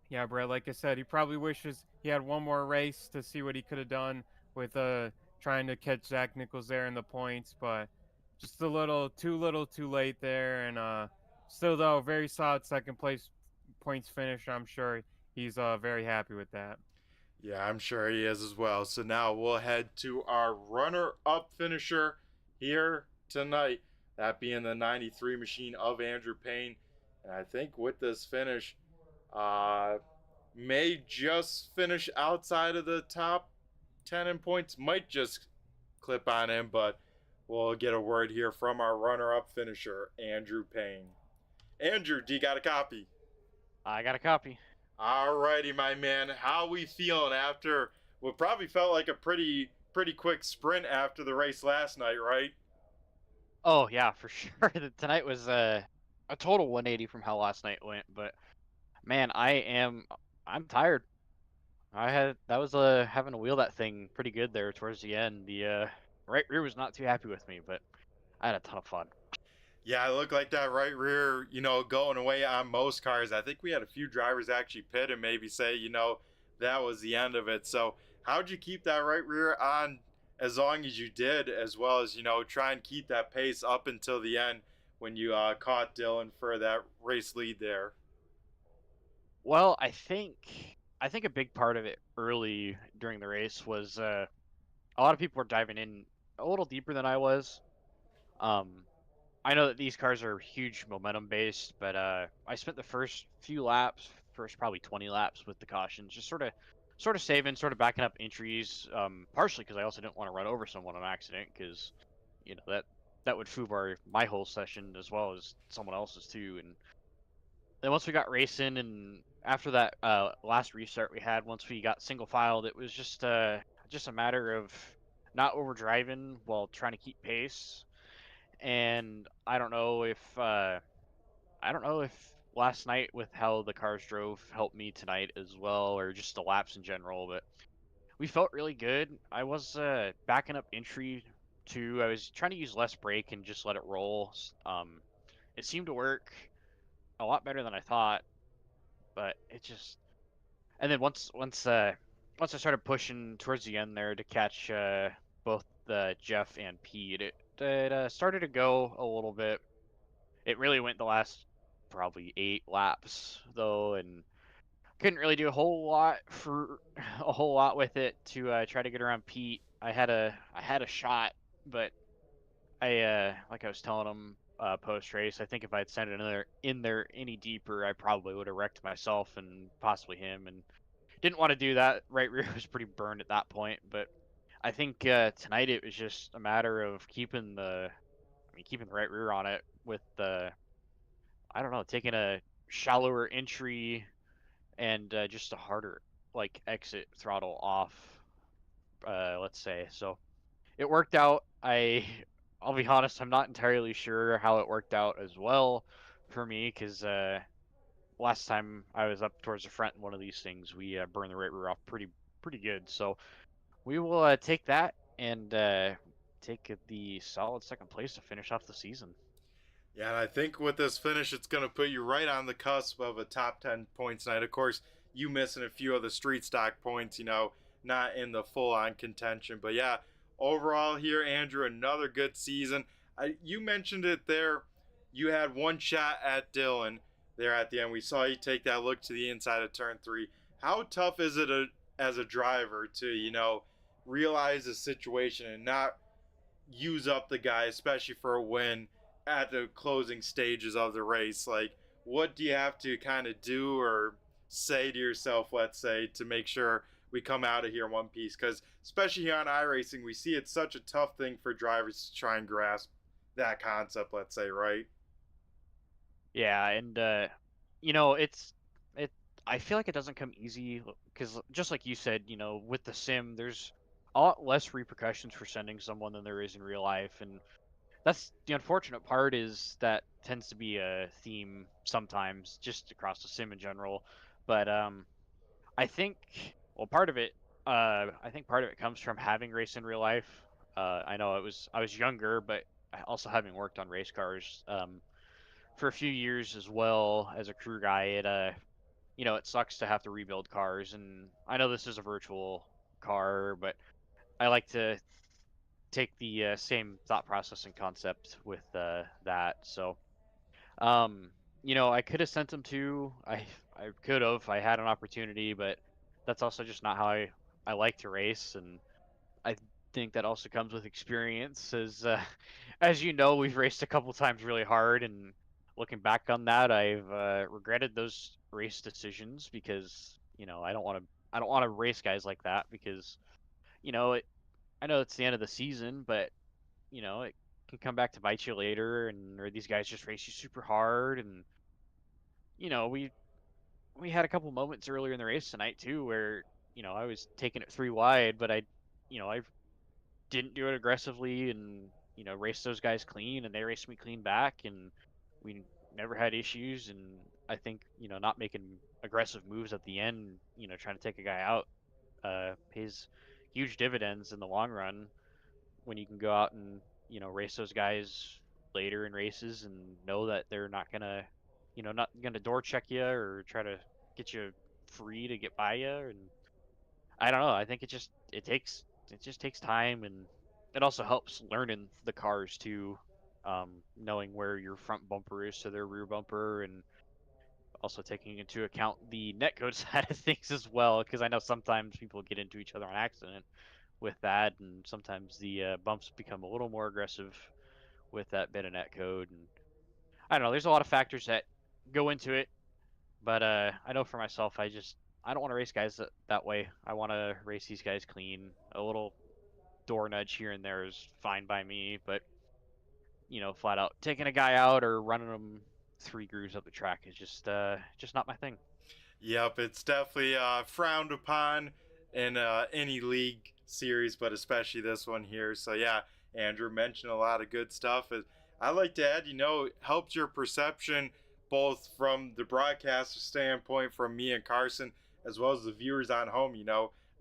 Yeah, Brett, like I said, he probably wishes he had one more race to see what he could have done with trying to catch Zach Nichols there in the points, but just a little too late there. And still, though, very solid second place points finish. I'm sure he's very happy with that. Yeah, I'm sure he is as well. So now we'll head to our runner-up finisher here tonight. that being the 93 machine of Andrew Payne. And I think with this finish, uh, may just finish outside of the top 10 in points, might just clip on him, but we'll get a word here from our runner-up finisher, Andrew Payne. Andrew, do you got a copy? I got a copy. Alrighty, my man. How we feeling after what probably felt like a pretty quick sprint after the race last night, right? Oh yeah, for sure. Tonight was a total 180 from how last night went, but man, I'm tired. That was having to wheel that thing pretty good there towards the end. The right rear was not too happy with me, but I had a ton of fun. Yeah, it looked like that right rear, going away on most cars. I think we had a few drivers actually pit and maybe say, that was the end of it. So, how'd you keep that right rear on as long as you did, as well as, try and keep that pace up until the end when you caught Dylan for that race lead there? Well, I think a big part of it early during the race was a lot of people were diving in a little deeper than I was. Um, I know that these cars are huge momentum based, but I spent the first few laps, first probably 20 laps with the cautions, just sort of saving, sort of backing up entries. Partially because I also didn't want to run over someone on accident, because that would foobar my whole session as well as someone else's too. And then once we got racing, and after that last restart we had, once we got single filed, it was just a matter of not overdriving while trying to keep pace. And I don't know if last night with how the cars drove helped me tonight as well, or just the laps in general, but we felt really good. I was backing up entry too. I was trying to use less brake and just let it roll. It seemed to work a lot better than I thought, but it just and then once I started pushing towards the end there to catch both Jeff and Pete, it started to go a little bit. It really went the last probably 8 laps though, and couldn't really do a whole lot with it to try to get around Pete. I had a shot, but like I was telling him post race, I think if I'd sent it in there any deeper, I probably would have wrecked myself and possibly him, and didn't want to do that. Right rear was pretty burned at that point, but I think tonight it was just a matter of keeping the right rear on it with the I don't know, taking a shallower entry and just a harder like exit throttle off, let's say. So it worked out. I'll be honest, I'm not entirely sure how it worked out as well for me, because last time I was up towards the front in one of these things, we burned the right rear off pretty good. So we will take that and take the solid second place to finish off the season. Yeah, and I think with this finish, it's going to put you right on the cusp of a top 10 points night. Of course, you missing a few of the street stock points, not in the full on contention. But yeah, overall here, Andrew, another good season. You mentioned it there. You had one shot at Dylan there at the end. We saw you take that look to the inside of turn 3. How tough is it as a driver to, realize the situation and not use up the guy, especially for a win at the closing stages of the race? Like, what do you have to kind of do or say to yourself, let's say, to make sure we come out of here in one piece? Because especially here on iRacing, we see it's such a tough thing for drivers to try and grasp that concept, let's say, right? Yeah, and it. I feel like it doesn't come easy because, just like you said, with the sim, there's a lot less repercussions for sending someone than there is in real life, and that's the unfortunate part. Is that tends to be a theme sometimes, just across the sim in general. But I think, well, I think part of it comes from having race in real life. I know I was younger, but also having worked on race cars. For a few years as well as a crew guy, it sucks to have to rebuild cars, and I know this is a virtual car, but I like to take the same thought process and concept with that. So, um, I could have sent them to. I could have. I had an opportunity, but that's also just not how I like to race, and I think that also comes with experience. As you know, we've raced a couple times really hard, and looking back on that, I've regretted those race decisions because I don't want to race guys like that because you know it. I know it's the end of the season, but it can come back to bite you later, and or these guys just race you super hard, and you know we had a couple moments earlier in the race tonight too where I was taking it 3 wide, but I didn't do it aggressively and raced those guys clean and they raced me clean back and we never had issues. And I think not making aggressive moves at the end, trying to take a guy out, pays huge dividends in the long run when you can go out and race those guys later in races and know that they're not gonna door check you or try to get you free to get by you. And I don't know. I think it just takes time, and it also helps learning the cars too, knowing where your front bumper is to their rear bumper, and also taking into account the netcode side of things as well. Because I know sometimes people get into each other on accident with that, and sometimes the bumps become a little more aggressive with that bit of netcode. And I don't know. There's a lot of factors that go into it, but I know for myself, I don't want to race guys that way. I want to race these guys clean. A little door nudge here and there is fine by me, but flat out taking a guy out or running them 3 grooves up the track is just not my thing. Yep, it's definitely frowned upon in any league series, but especially this one here. So yeah, Andrew mentioned a lot of good stuff. I like to add, helps your perception both from the broadcaster standpoint, from me and Carson, as well as the viewers on home.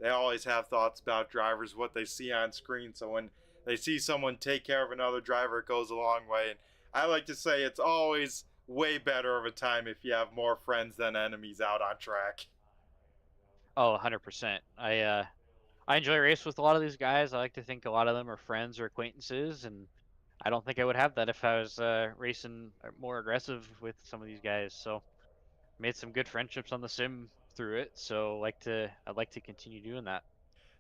They always have thoughts about drivers, what they see on screen. So when they see someone take care of another driver, it goes a long way. And I like to say it's always way better of a time if you have more friends than enemies out on track. Oh, 100%. I enjoy race with a lot of these guys. I like to think a lot of them are friends or acquaintances, and I don't think I would have that if I was racing more aggressive with some of these guys. So made some good friendships on the sim through it. So I'd like to continue doing that.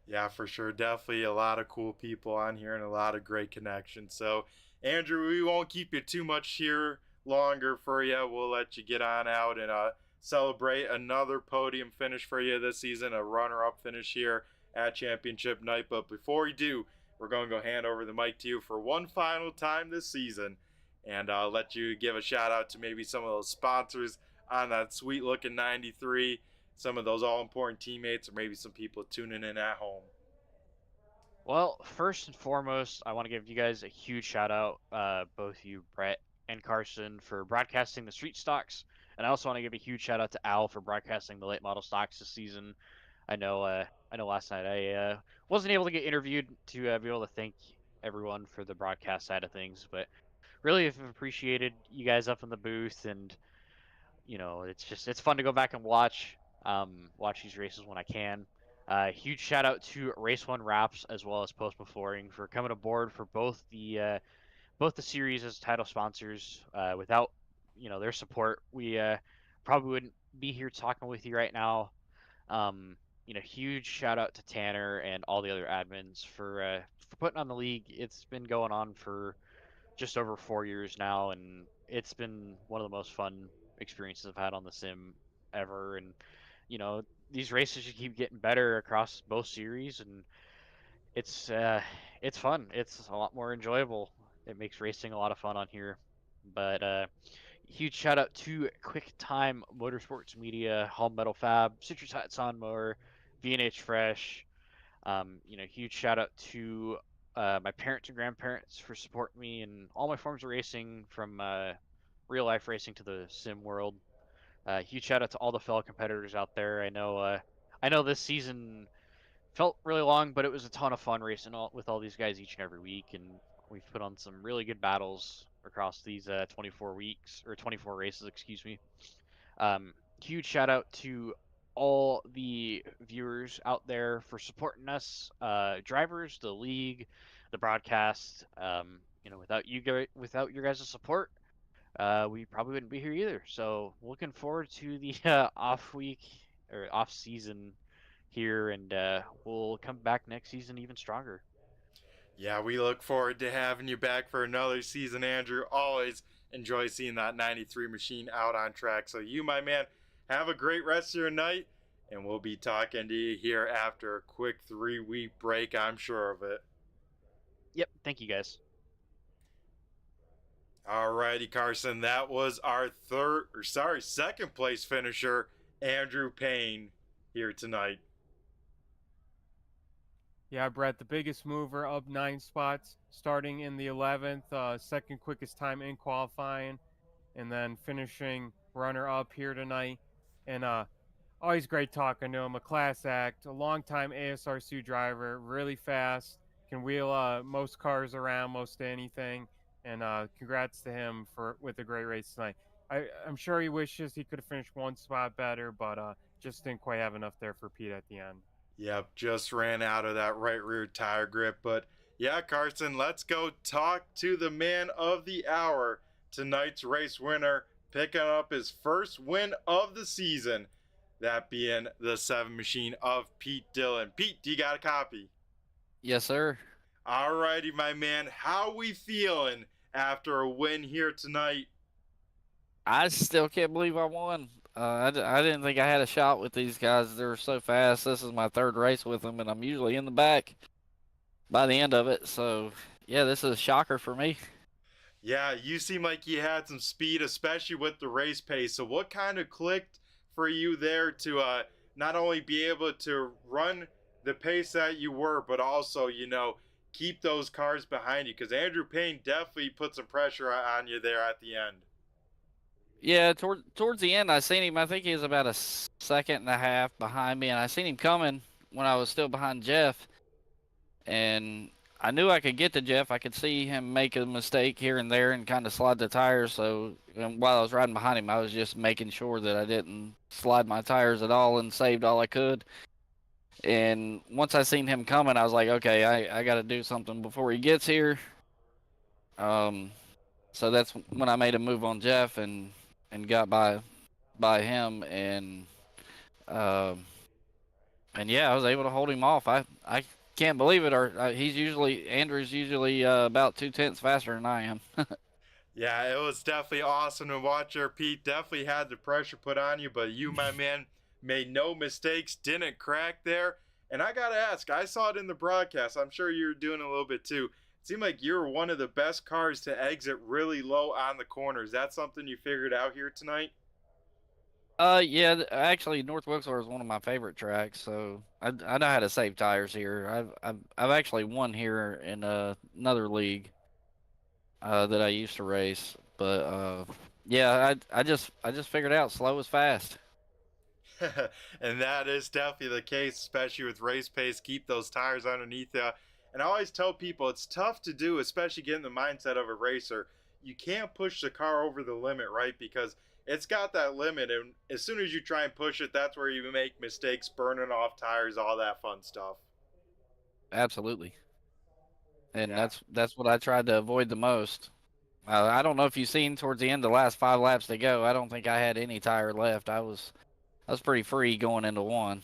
Yeah, for sure. Definitely a lot of cool people on here and a lot of great connections. So, Andrew, we won't keep you too much here longer for you. We'll let you get on out and celebrate another podium finish for you this season, a runner-up finish here at championship night. But before we do, we're going to go hand over the mic to you for one final time this season and let you give a shout out to maybe some of those sponsors on that sweet looking 93, some of those all important teammates, or maybe some people tuning in at home. Well, first and foremost, I want to give you guys a huge shout out, both you, Brett and Carson, for broadcasting the street stocks, and I also want to give a huge shout out to Al for broadcasting the late model stocks this season. I know last night I wasn't able to get interviewed to be able to thank everyone for the broadcast side of things, but really have appreciated you guys up in the booth, and it's fun to go back and watch these races when I can. Huge shout out to Race One Wraps as well as Postma Flooring for coming aboard for both the series as title sponsors. Without their support, we probably wouldn't be here talking with you right now. Huge shout out to Tanner and all the other admins for putting on the league. It's been going on for just over 4 years now, and it's been one of the most fun experiences I've had on the sim ever. And you know, these races just keep getting better across both series, and it's uh, it's fun. It's a lot more enjoyable. It makes racing a lot of fun on here. But huge shout out to Quick Time Motorsports Media, Hall Metal Fab, Citrus Hut Lawn Mower, V&H Fresh. Huge shout out to my parents and grandparents for supporting me in all my forms of racing, from real life racing to the sim world. Huge shout out to all the fellow competitors out there. I know this season felt really long, but it was a ton of fun racing with all these guys each and every week, and we've put on some really good battles across these 24 weeks or 24 races, excuse me. Um, Huge shout out to all the viewers out there for supporting us, drivers, the league, the broadcast. Without your guys' support, we probably wouldn't be here either. So looking forward to the off week or off season here, and we'll come back next season even stronger. Yeah, we look forward to having you back for another season, Andrew. Always enjoy seeing that 93 machine out on track. So, you, my man, have a great rest of your night, and we'll be talking to you here after a quick 3-week break, I'm sure of it. Yep. Thank you, guys. Alrighty, Carson, that was our second place finisher, Andrew Payne, here tonight. Yeah, Brett, the biggest mover up 9 spots, starting in the 11th, second quickest time in qualifying, and then finishing runner-up here tonight. And always great talking to him. A class act, a longtime ASRC driver, really fast, can wheel most cars around, most anything. And congrats to him with a great race tonight. I'm sure he wishes he could have finished 1 spot better, but just didn't quite have enough there for Pete at the end. Yep, just ran out of that right rear tire grip. But yeah, Carson, let's go talk to the man of the hour, tonight's race winner, picking up his first win of the season, that being the 7 machine of Pete Dillon. Pete, do you got a copy? Yes, sir. Alrighty, my man, how we feeling after a win here tonight? I still can't believe I won. I didn't think I had a shot with these guys. They were so fast. This is my 3rd race with them, and I'm usually in the back by the end of it. So, yeah, this is a shocker for me. Yeah, you seem like you had some speed, especially with the race pace. So what kind of clicked for you there to not only be able to run the pace that you were, but also, keep those cars behind you? Because Andrew Payne definitely put some pressure on you there at the end. Yeah, towards the end, I seen him. I think he was about a second and a half behind me, and I seen him coming when I was still behind Jeff. And I knew I could get to Jeff. I could see him make a mistake here and there and kind of slide the tires. So while I was riding behind him, I was just making sure that I didn't slide my tires at all and saved all I could. And once I seen him coming, I was like, okay, I got to do something before he gets here. So that's when I made a move on Jeff and got by him, and yeah, I was able to hold him off. I can't believe it. Or Andrew's usually about 2/10 faster than I am. Yeah, it was definitely awesome to watch there, Pete. Definitely had the pressure put on you, but you, my man, made no mistakes, didn't crack there. And I gotta ask, I saw it in the broadcast. I'm sure you're doing a little bit too. It seemed like you were one of the best cars to exit really low on the corners. Is that something you figured out here tonight? Yeah, actually, North Wilkesboro is one of my favorite tracks, so I know how to save tires here. I've actually won here in another league that I used to race, but yeah, I just figured out slow is fast. And that is definitely the case, especially with race pace. Keep those tires underneath you. And I always tell people it's tough to do, especially getting the mindset of a racer. You can't push the car over the limit, right? Because it's got that limit, and as soon as you try and push it, that's where you make mistakes, burning off tires, all that fun stuff. Absolutely, and Yeah. that's what I tried to avoid the most. I don't know if you've seen towards the end, the last 5 laps to go. I don't think I had any tire left. I was pretty free going into one.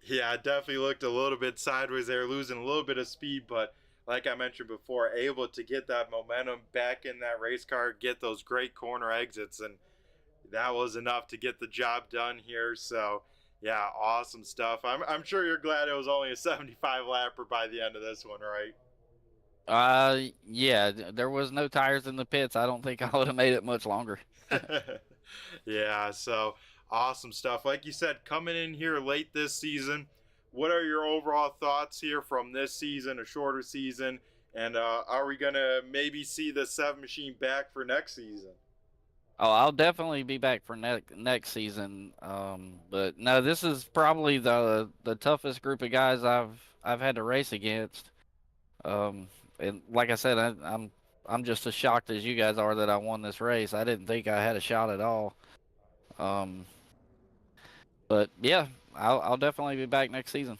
Yeah, it definitely looked a little bit sideways there, losing a little bit of speed, but like I mentioned before, able to get that momentum back in that race car, get those great corner exits, and that was enough to get the job done here. So, yeah, awesome stuff. I'm sure you're glad it was only a 75 lapper by the end of this one, right? Yeah, there was no tires in the pits. I don't think I would have made it much longer. Yeah, so awesome stuff. Like you said, coming in here late this season, what are your overall thoughts here from this season, a shorter season? And are we going to maybe see the 7 machine back for next season? Oh, I'll definitely be back for next season. But no, this is probably the toughest group of guys I've had to race against. And like I said, I'm just as shocked as you guys are that I won this race. I didn't think I had a shot at all. But yeah, I'll definitely be back next season.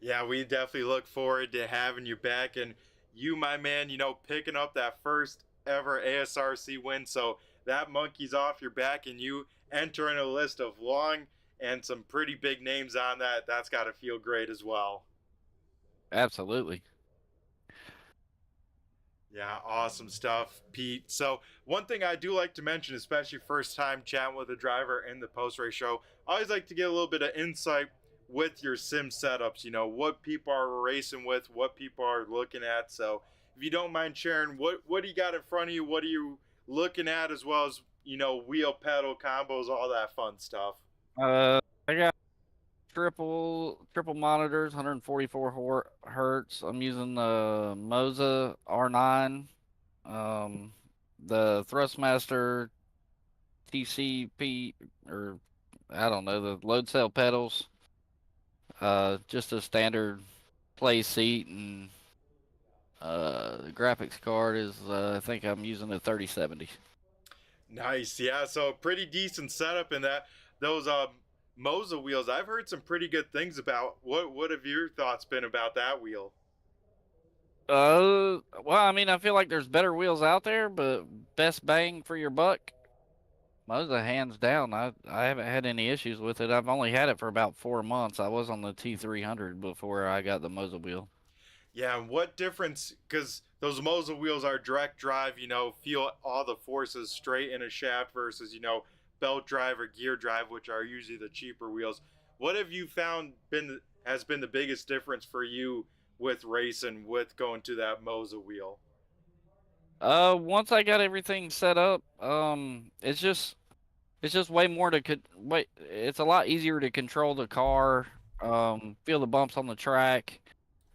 Yeah, we definitely look forward to having you back, and you, my man, picking up that first ever ASRC win. So that monkey's off your back, and you entering a list of long and some pretty big names on that. That's got to feel great as well. Absolutely. Yeah, awesome stuff, Pete. So one thing I do like to mention, especially first time chatting with a driver in the post race show, I always like to get a little bit of insight with your sim setups. You know what people are racing with, what people are looking at. So if you don't mind sharing, what do you got in front of you? What are you looking at, as well as wheel pedal combos, all that fun stuff. I got triple monitors, 144 hertz. I'm using the Moza R9, the Thrustmaster TCP, or I don't know, the load cell pedals. Just a standard play seat, and the graphics card is I think I'm using a 3070. Nice, yeah. So pretty decent setup in that. Those Moza wheels, I've heard some pretty good things about. What have your thoughts been about that wheel? Well, I mean, I feel like there's better wheels out there, but best bang for your buck, Moza hands down. I haven't had any issues with it. I've only had it for about 4 months. I was on the T300 before I got the Moza wheel. Yeah, and what difference? Because those Moza wheels are direct drive. Feel all the forces straight in a shaft versus belt drive or gear drive, which are usually the cheaper wheels. What have you found has been the biggest difference for you with racing, with going to that Moza wheel? Once I got everything set up, it's just way more to wait. It's a lot easier to control the car, feel the bumps on the track,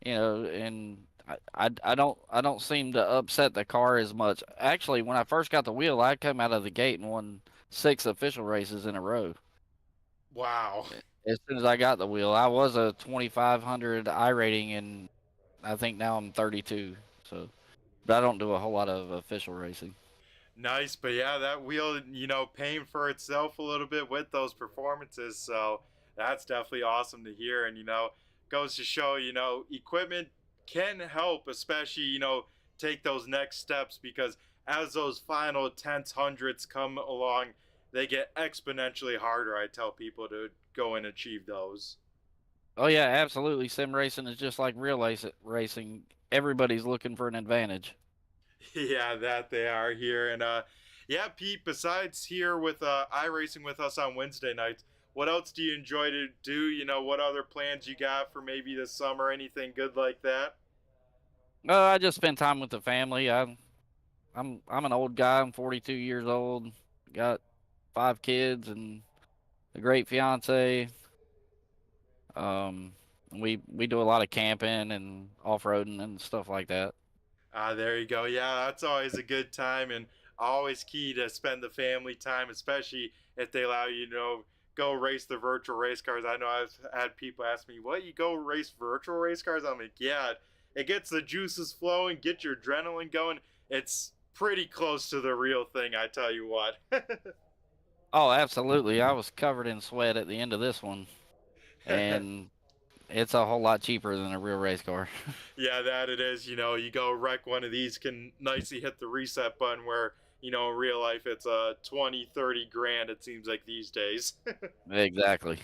and I don't seem to upset the car as much. Actually, when I first got the wheel, I come out of the gate and won 6 official races in a row. Wow. As soon as I got the wheel, I was a 2500 I rating, and I think now I'm 32. So, but I don't do a whole lot of official racing. Nice, but yeah, that wheel, paying for itself a little bit with those performances. So that's definitely awesome to hear. And, goes to show, equipment can help, especially, take those next steps, because as those final tenths, hundredths come along, they get exponentially harder. I tell people to go and achieve those. Oh yeah, absolutely. Sim racing is just like real racing. Everybody's looking for an advantage. Yeah, that they are here. And yeah, Pete, besides here with iRacing with us on Wednesday nights, what else do you enjoy to do? What other plans you got for maybe this summer? Anything good like that? I just spend time with the family. I'm an old guy. I'm 42 years old. Got 5 kids and a great fiance. We do a lot of camping and off-roading and stuff like that. There you go. Yeah, that's always a good time, and always key to spend the family time, especially if they allow you, go race the virtual race cars. I know I've had people ask me, "What, you go race virtual race cars?" I'm like, "Yeah, it gets the juices flowing, get your adrenaline going. It's pretty close to the real thing, I tell you what." Oh, absolutely. I was covered in sweat at the end of this one, and it's a whole lot cheaper than a real race car. Yeah, that it is. You go wreck one of these, can nicely hit the reset button, where, in real life it's 20, 30 grand, it seems like these days. Exactly.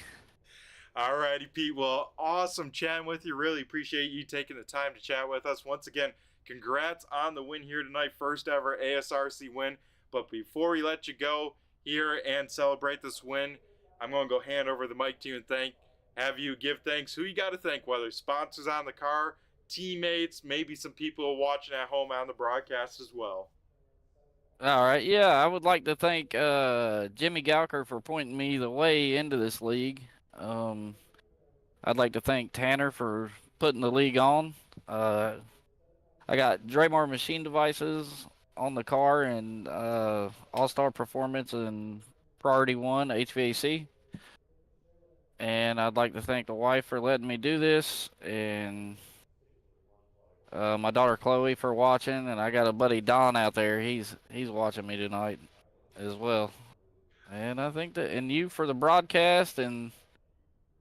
Alrighty, Pete. Well, awesome chatting with you. Really appreciate you taking the time to chat with us. Once again, congrats on the win here tonight. First ever ASRC win. But before we let you go here and celebrate this win, I'm going to go hand over the mic to you and have you give thanks. Who you got to thank, whether sponsors on the car, teammates, maybe some people watching at home on the broadcast as well. All right. Yeah, I would like to thank Jimmy Gowker for pointing me the way into this league. I'd like to thank Tanner for putting the league on. I got Draymar Machine Devices on the car, and All-Star Performance and Priority 1 HVAC. And I'd like to thank the wife for letting me do this, and my daughter Chloe for watching, and I got a buddy Don out there. He's watching me tonight as well. And I think and you for the broadcast, and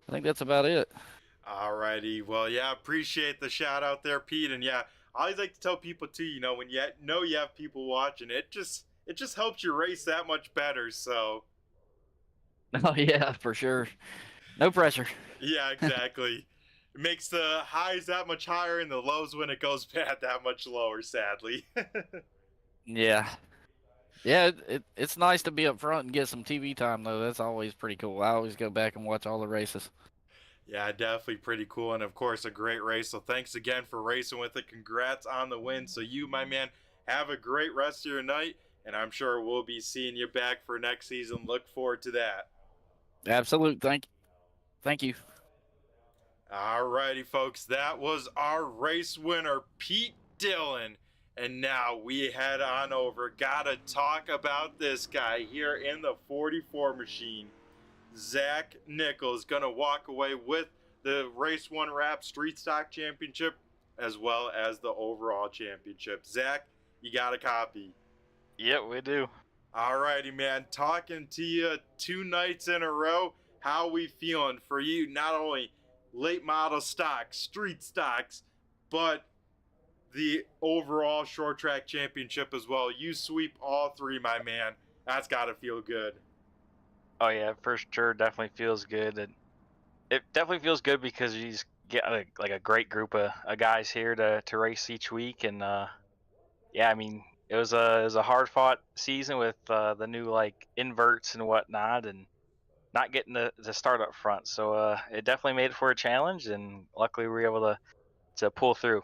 I think that's about it. Alrighty. Well, yeah, appreciate the shout out there, Pete. And yeah, I always like to tell people too, when you have people watching, it just helps your race that much better. So. Oh yeah, for sure. No pressure. Yeah, exactly. it makes the highs that much higher and the lows when it goes bad that much lower, sadly. Yeah. Yeah, it's nice to be up front and get some TV time, though. That's always pretty cool. I always go back and watch all the races. Yeah, definitely pretty cool. And of course, a great race. So thanks again for racing with it. Congrats on the win. So you, my man, have a great rest of your night. And I'm sure we'll be seeing you back for next season. Look forward to that. Absolute. Thank you. Alrighty, folks. That was our race winner, Pete Dillon. And now we head on over. Gotta talk about this guy here in the 44 machine. Zach Nichols gonna walk away with the Race 1 Wrap Street Stock Championship as well as the overall championship. Zach, you got a copy? Yep, we do. Alrighty, man. Talking to you 2 nights in a row. How we feeling for you? Not only late model stocks, street stocks, but the overall short track championship as well. You sweep all 3, my man. That's gotta feel good. Oh yeah, for sure, definitely feels good. And it definitely feels good because you just get a great group of guys here to race each week. And yeah, I mean it was a hard fought season with the new like inverts and whatnot, and not getting to start up front. So it definitely made it for a challenge, and luckily we were able to pull through.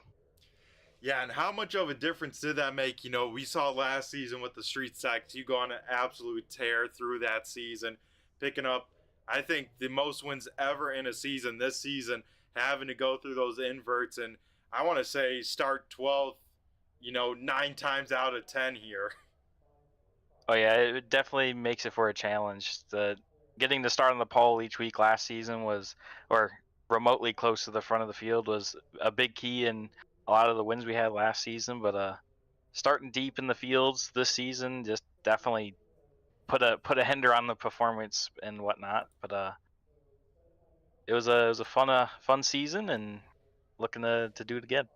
Yeah, and how much of a difference did that make? You know, we saw last season with the street stacks, you go on an absolute tear through that season, picking up, I think, the most wins ever in a season this season, having to go through those inverts, and I want to say start 12th, 9 times out of 10 here. Oh yeah, it definitely makes it for a challenge. Getting to start on the pole each week last season was, or remotely close to the front of the field, was a big key in a lot of the wins we had last season. But starting deep in the fields this season just definitely put a hinder on the performance and whatnot. But it was a fun season, and looking to do it again.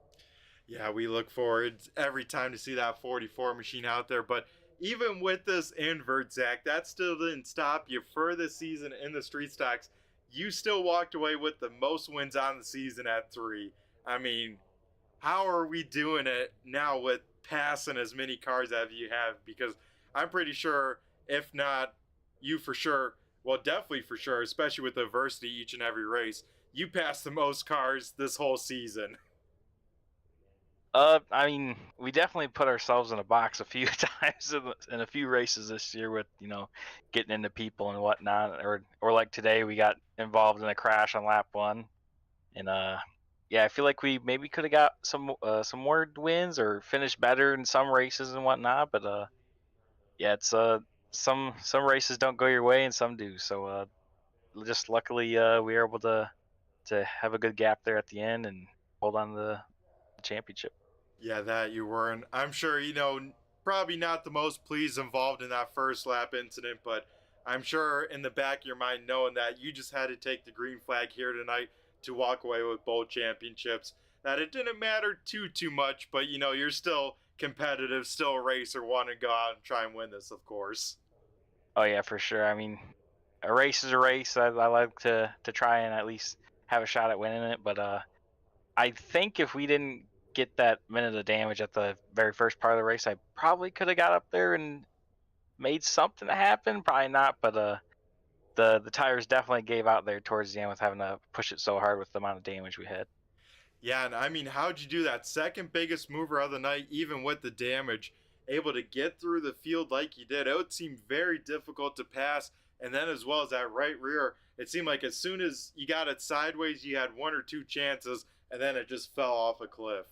Yeah, we look forward every time to see that 44 machine out there. But even with this invert, Zach, that still didn't stop you for the season in the street stocks. You still walked away with the most wins on the season at 3. I mean, how are we doing it now with passing as many cars as you have? Because I'm pretty sure, if not you for sure, well, definitely for sure, especially with adversity each and every race, you passed the most cars this whole season. I mean, we definitely put ourselves in a box a few times in a few races this year with, getting into people and whatnot, or like today we got involved in a crash on lap 1, and yeah, I feel like we maybe could have got some more wins or finished better in some races and whatnot, but yeah, it's some races don't go your way and some do, so just luckily we were able to have a good gap there at the end and hold on to the championship. Yeah, that you weren't. I'm sure, probably not the most pleased involved in that first lap incident, but I'm sure in the back of your mind knowing that you just had to take the green flag here tonight to walk away with both championships, that it didn't matter too much, but, you're still competitive, still a racer, want to go out and try and win this, of course. Oh, yeah, for sure. I mean, a race is a race. I like to try and at least have a shot at winning it, but I think if we didn't get that minute of damage at the very first part of the race, I probably could have got up there and made something happen. Probably not, but the tires definitely gave out there towards the end with having to push it so hard with the amount of damage we had. Yeah, and I mean, how'd you do that? Second biggest mover of the night, even with the damage, able to get through the field like you did. It would seem very difficult to pass, and then as well as that right rear, it seemed like as soon as you got it sideways, you had 1 or 2 chances, and then it just fell off a cliff.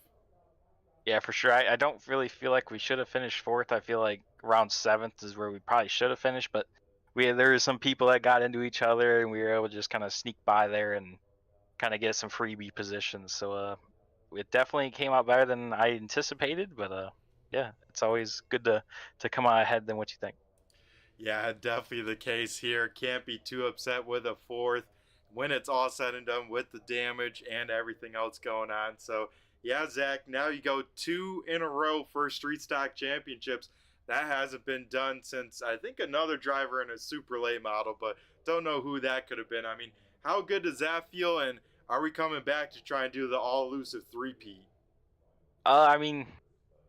Yeah, for sure. I don't really feel like we should have finished 4th. I feel like around 7th is where we probably should have finished, but there were some people that got into each other, and we were able to just kind of sneak by there and kind of get some freebie positions. So it definitely came out better than I anticipated, but yeah, it's always good to come out ahead than what you think. Yeah, definitely the case here. Can't be too upset with a 4th when it's all said and done with the damage and everything else going on. So yeah, Zach, now you go 2 in a row for street stock championships. That hasn't been done since, I think, another driver in a super late model, but don't know who that could have been. I mean, how good does that feel? And are we coming back to try and do the all-elusive three-peat? I mean,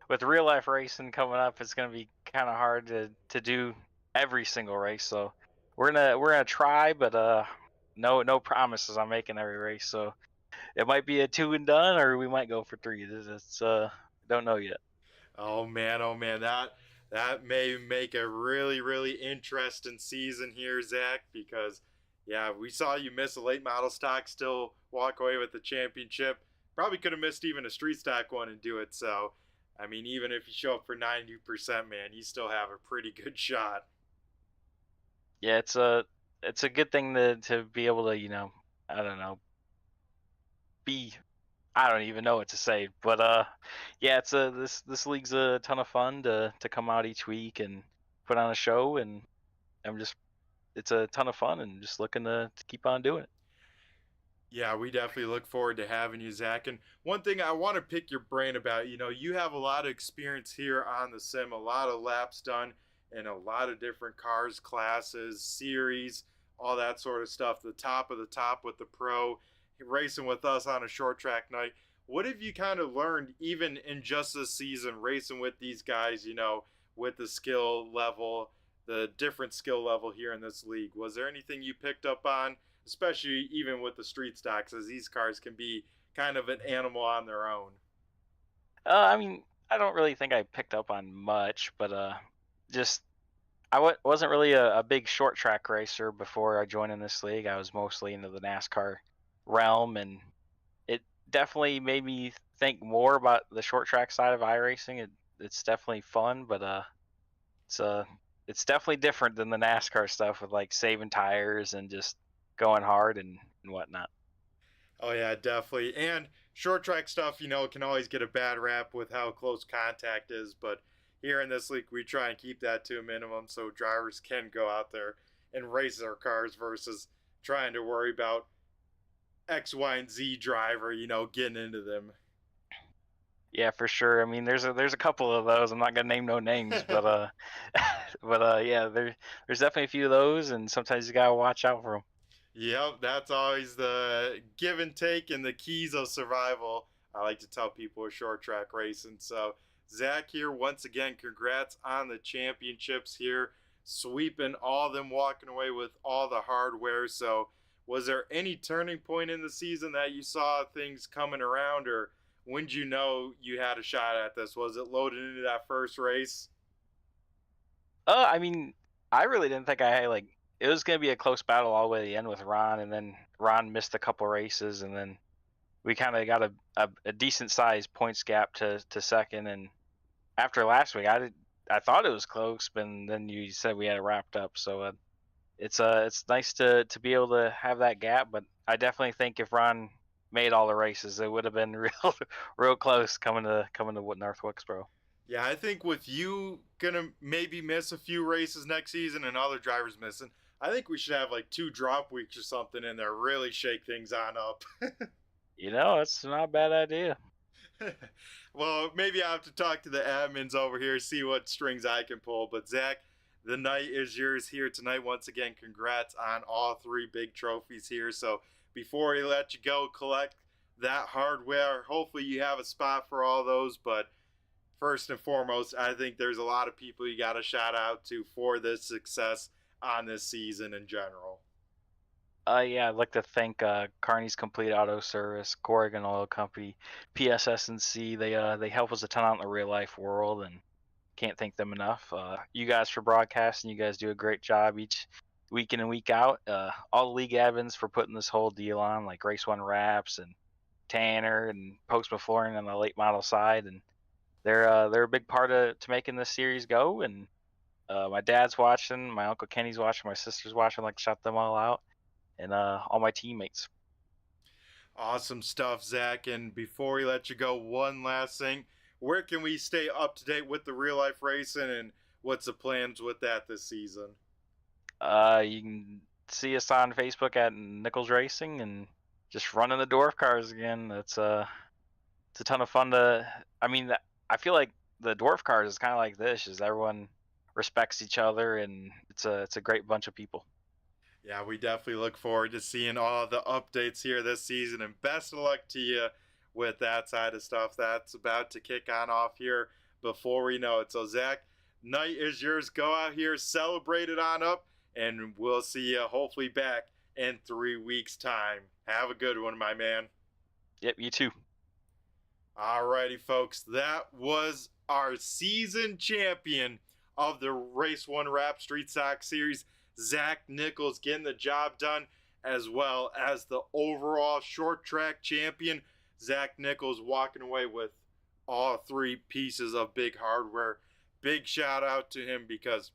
with real life racing coming up, it's gonna be kind of hard to do every single race. So we're gonna try, but no promises on making every race. So it might be a 2 and done, or we might go for 3. It's don't know yet. Oh man, that may make a really interesting season here, Zach. Because yeah, we saw you miss a late model stock, still walk away with the championship. Probably could have missed even a street stock one and do it. So, I mean, even if you show up for 90%, man, you still have a pretty good shot. Yeah, it's a good thing to be able to, I don't know, I don't even know what to say, but yeah, this league's a ton of fun to come out each week and put on a show, and it's a ton of fun, and just looking to keep on doing it. Yeah, we definitely look forward to having you, Zach. And one thing I want to pick your brain about, you have a lot of experience here on the sim, a lot of laps done in a lot of different cars, classes, series, all that sort of stuff. The top of the top with the pro, racing with us on a short track night. What have you kind of learned, even in just this season, racing with these guys, with the skill level, the different skill level here in this league? Was there anything you picked up on, especially even with the street stocks, as these cars can be kind of an animal on their own? I mean, I don't really think I picked up on much, but just wasn't really a big short track racer before I joined in this league. I was mostly into the NASCAR realm, and it definitely made me think more about the short track side of iRacing. It's definitely fun, but it's definitely different than the NASCAR stuff with like saving tires and just going hard and whatnot. Oh yeah, definitely. And short track stuff, can always get a bad rap with how close contact is, but here in this league we try and keep that to a minimum so drivers can go out there and race their cars versus trying to worry about X, Y, and Z driver, getting into them. Yeah, for sure. I mean, there's a couple of those. I'm not gonna name no names, but yeah, there's definitely a few of those, and sometimes you gotta watch out for them. Yep, that's always the give and take and the keys of survival. I like to tell people with short track racing. So, Zach here, once again, congrats on the championships here, sweeping all of them, walking away with all the hardware. So, was there any turning point in the season that you saw things coming around, or when did you know you had a shot at this? Was it loaded into that first race? I mean, I really didn't think it was gonna be a close battle all the way to the end with Ron, and then Ron missed a couple races, and then we kind of got a decent sized points gap to second. And after last week, I thought it was close, but then you said we had it wrapped up. So it's nice to be able to have that gap. But I definitely think if Ron made all the races, it would have been real close coming to North Wilkesboro. Yeah, I think with you gonna maybe miss a few races next season and other drivers missing, I think we should have like 2 drop weeks or something in there, really shake things on up. It's not a bad idea. Well, maybe I have to talk to the admins over here, see what strings I can pull. But Zach, the night is yours here tonight. Once again, congrats on all 3 big trophies here. So before we let you go, collect that hardware. Hopefully you have a spot for all those. But first and foremost, I think there's a lot of people you got to shout out to for this success on this season in general. Yeah, I'd like to thank Kearney's Complete Auto Service, Corrigan Oil Company, PSS&C. They help us a ton out in the real life world, and can't thank them enough. You guys for broadcasting. You guys do a great job each week in and week out. All the league admins for putting this whole deal on, like Race One Wraps and Tanner and Postma Flooring on the late model side, and they're a big part to making this series go. And my dad's watching, my uncle Kenny's watching, my sister's watching. I'd like to shout them all out, and all my teammates. Awesome stuff, Zach. And before we let you go, one last thing. Where can we stay up to date with the real life racing, and what's the plans with that this season? You can see us on Facebook at Nichols Racing, and just running the dwarf cars again. It's a ton of fun I feel like the dwarf cars is kind of like this, is everyone respects each other, and it's a great bunch of people. Yeah, we definitely look forward to seeing all the updates here this season, and best of luck to you with that side of stuff. That's about to kick on off here before we know it. So, Zach, night is yours. Go out here, celebrate it on up, and we'll see you hopefully back in 3 weeks' time. Have a good one, my man. Yep, you too. Alrighty, folks, that was our season champion of the Race 1 Wrap Street Stock Series, Zach Nichols, getting the job done, as well as the overall short track champion, Zach Nichols, walking away with all 3 pieces of big hardware. Big shout out to him, because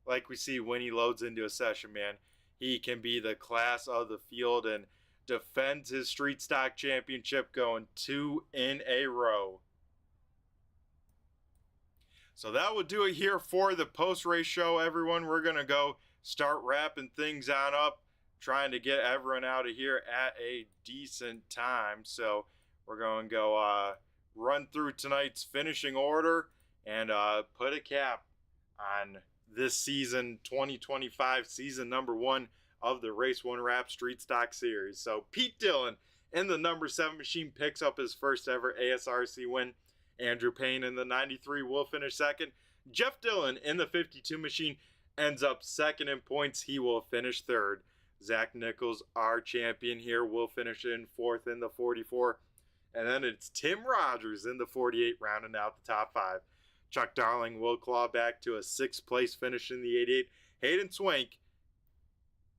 like we see when he loads into a session, man, he can be the class of the field and defends his street stock championship, going 2 in a row. So that will do it here for the post-race show, everyone. We're going to go start wrapping things on up, trying to get everyone out of here at a decent time. So we're going to go run through tonight's finishing order and put a cap on this season, 2025, season number 1 of the Race 1 Wrap Street Stock Series. So Pete Dillon in the number 7 machine picks up his first ever ASRC win. Andrew Payne in the 93 will finish second. Jeff Dillon in the 52 machine ends up second in points. He will finish third. Zach Nichols, our champion here, will finish in fourth in the 44. And then it's Tim Rogers in the 48, rounding out the top 5. Chuck Darling will claw back to a 6th place finish in the 88. Hayden Swank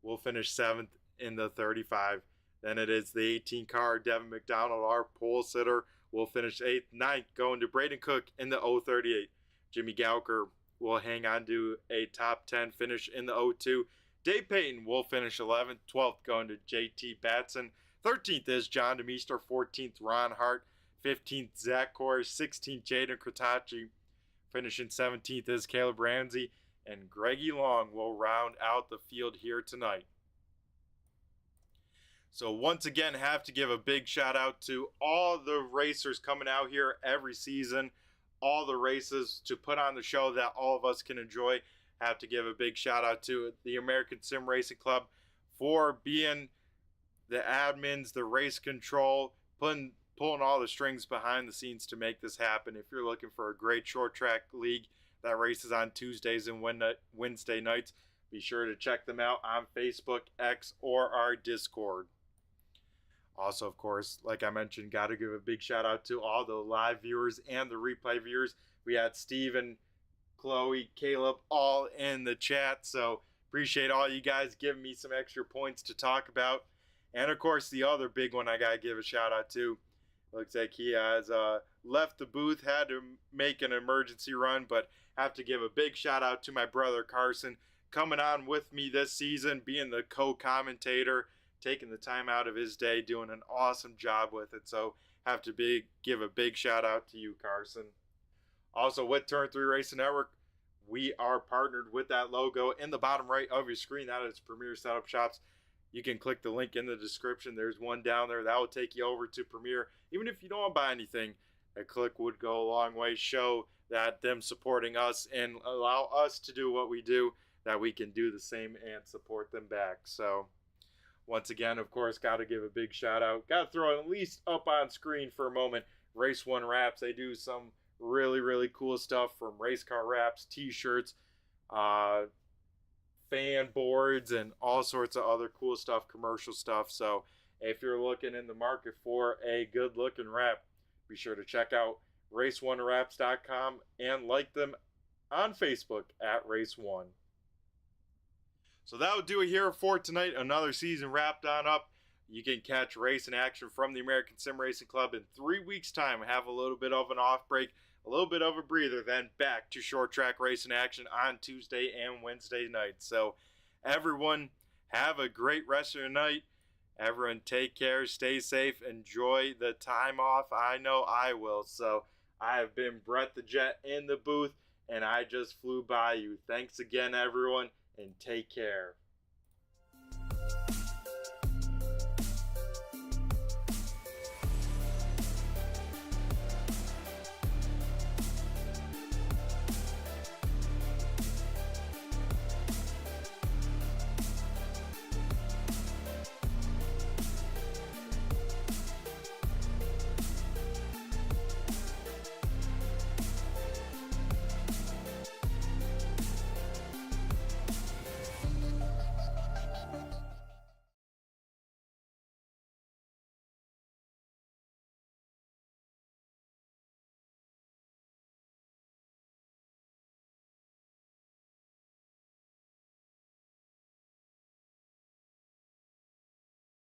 will finish 7th in the 35. Then it is the 18 car, Devin McDonald, our pole sitter, will finish 8th. 9th going to Braden Cook in the 038. Jimmy Gowker will hang on to a top 10 finish in the 02. Dave Payton will finish 11th. 12th going to JT Batson. 13th is John DeMeester. 14th Ron Hart. 15th Zach Kors. 16th Jaden Kratachi. Finishing 17th is Caleb Ramsey. And Greggy Long will round out the field here tonight. So once again, have to give a big shout out to all the racers coming out here every season, all the races to put on the show that all of us can enjoy. Have to give a big shout out to the American Sim Racing Club for being the admins, the race control, pulling all the strings behind the scenes to make this happen. If you're looking for a great short track league that races on Tuesdays and Wednesday nights, be sure to check them out on Facebook, X, or our Discord. Also, of course, like I mentioned, got to give a big shout out to all the live viewers and the replay viewers. We had Steven, Chloe, Caleb, all in the chat. So appreciate all you guys giving me some extra points to talk about. And of course, the other big one I got to give a shout out to. Looks like he has left the booth, had to make an emergency run, but have to give a big shout out to my brother Carson, coming on with me this season, being the co-commentator, taking the time out of his day, doing an awesome job with it. So have to give a big shout out to you, Carson. Also, with Turn 3 Racing Network, we are partnered with that logo in the bottom right of your screen. That is Premier Setup Shops. You can click the link in the description. There's one down there that will take you over to Premier. Even if you don't buy anything, a click would go a long way. Show that them supporting us and allow us to do what we do, that we can do the same and support them back. So once again, of course, got to give a big shout out. Got to throw it at least up on screen for a moment. Race 1 Wraps. They do some really, really cool stuff, from race car wraps, t-shirts, fan boards, and all sorts of other cool stuff, commercial stuff. So if you're looking in the market for a good looking wrap, be sure to check out race1wraps.com and like them on Facebook at Race 1. So that will do it here for tonight. Another season wrapped on up. You can catch race in action from the American Sim Racing Club in 3 weeks' time. Have a little bit of an off break, a little bit of a breather, then back to short track racing action on Tuesday and Wednesday nights. So everyone, have a great rest of your night. Everyone take care, stay safe, enjoy the time off. I know I will. So I have been Brett the Jet in the booth, and I just flew by you. Thanks again, everyone, and take care.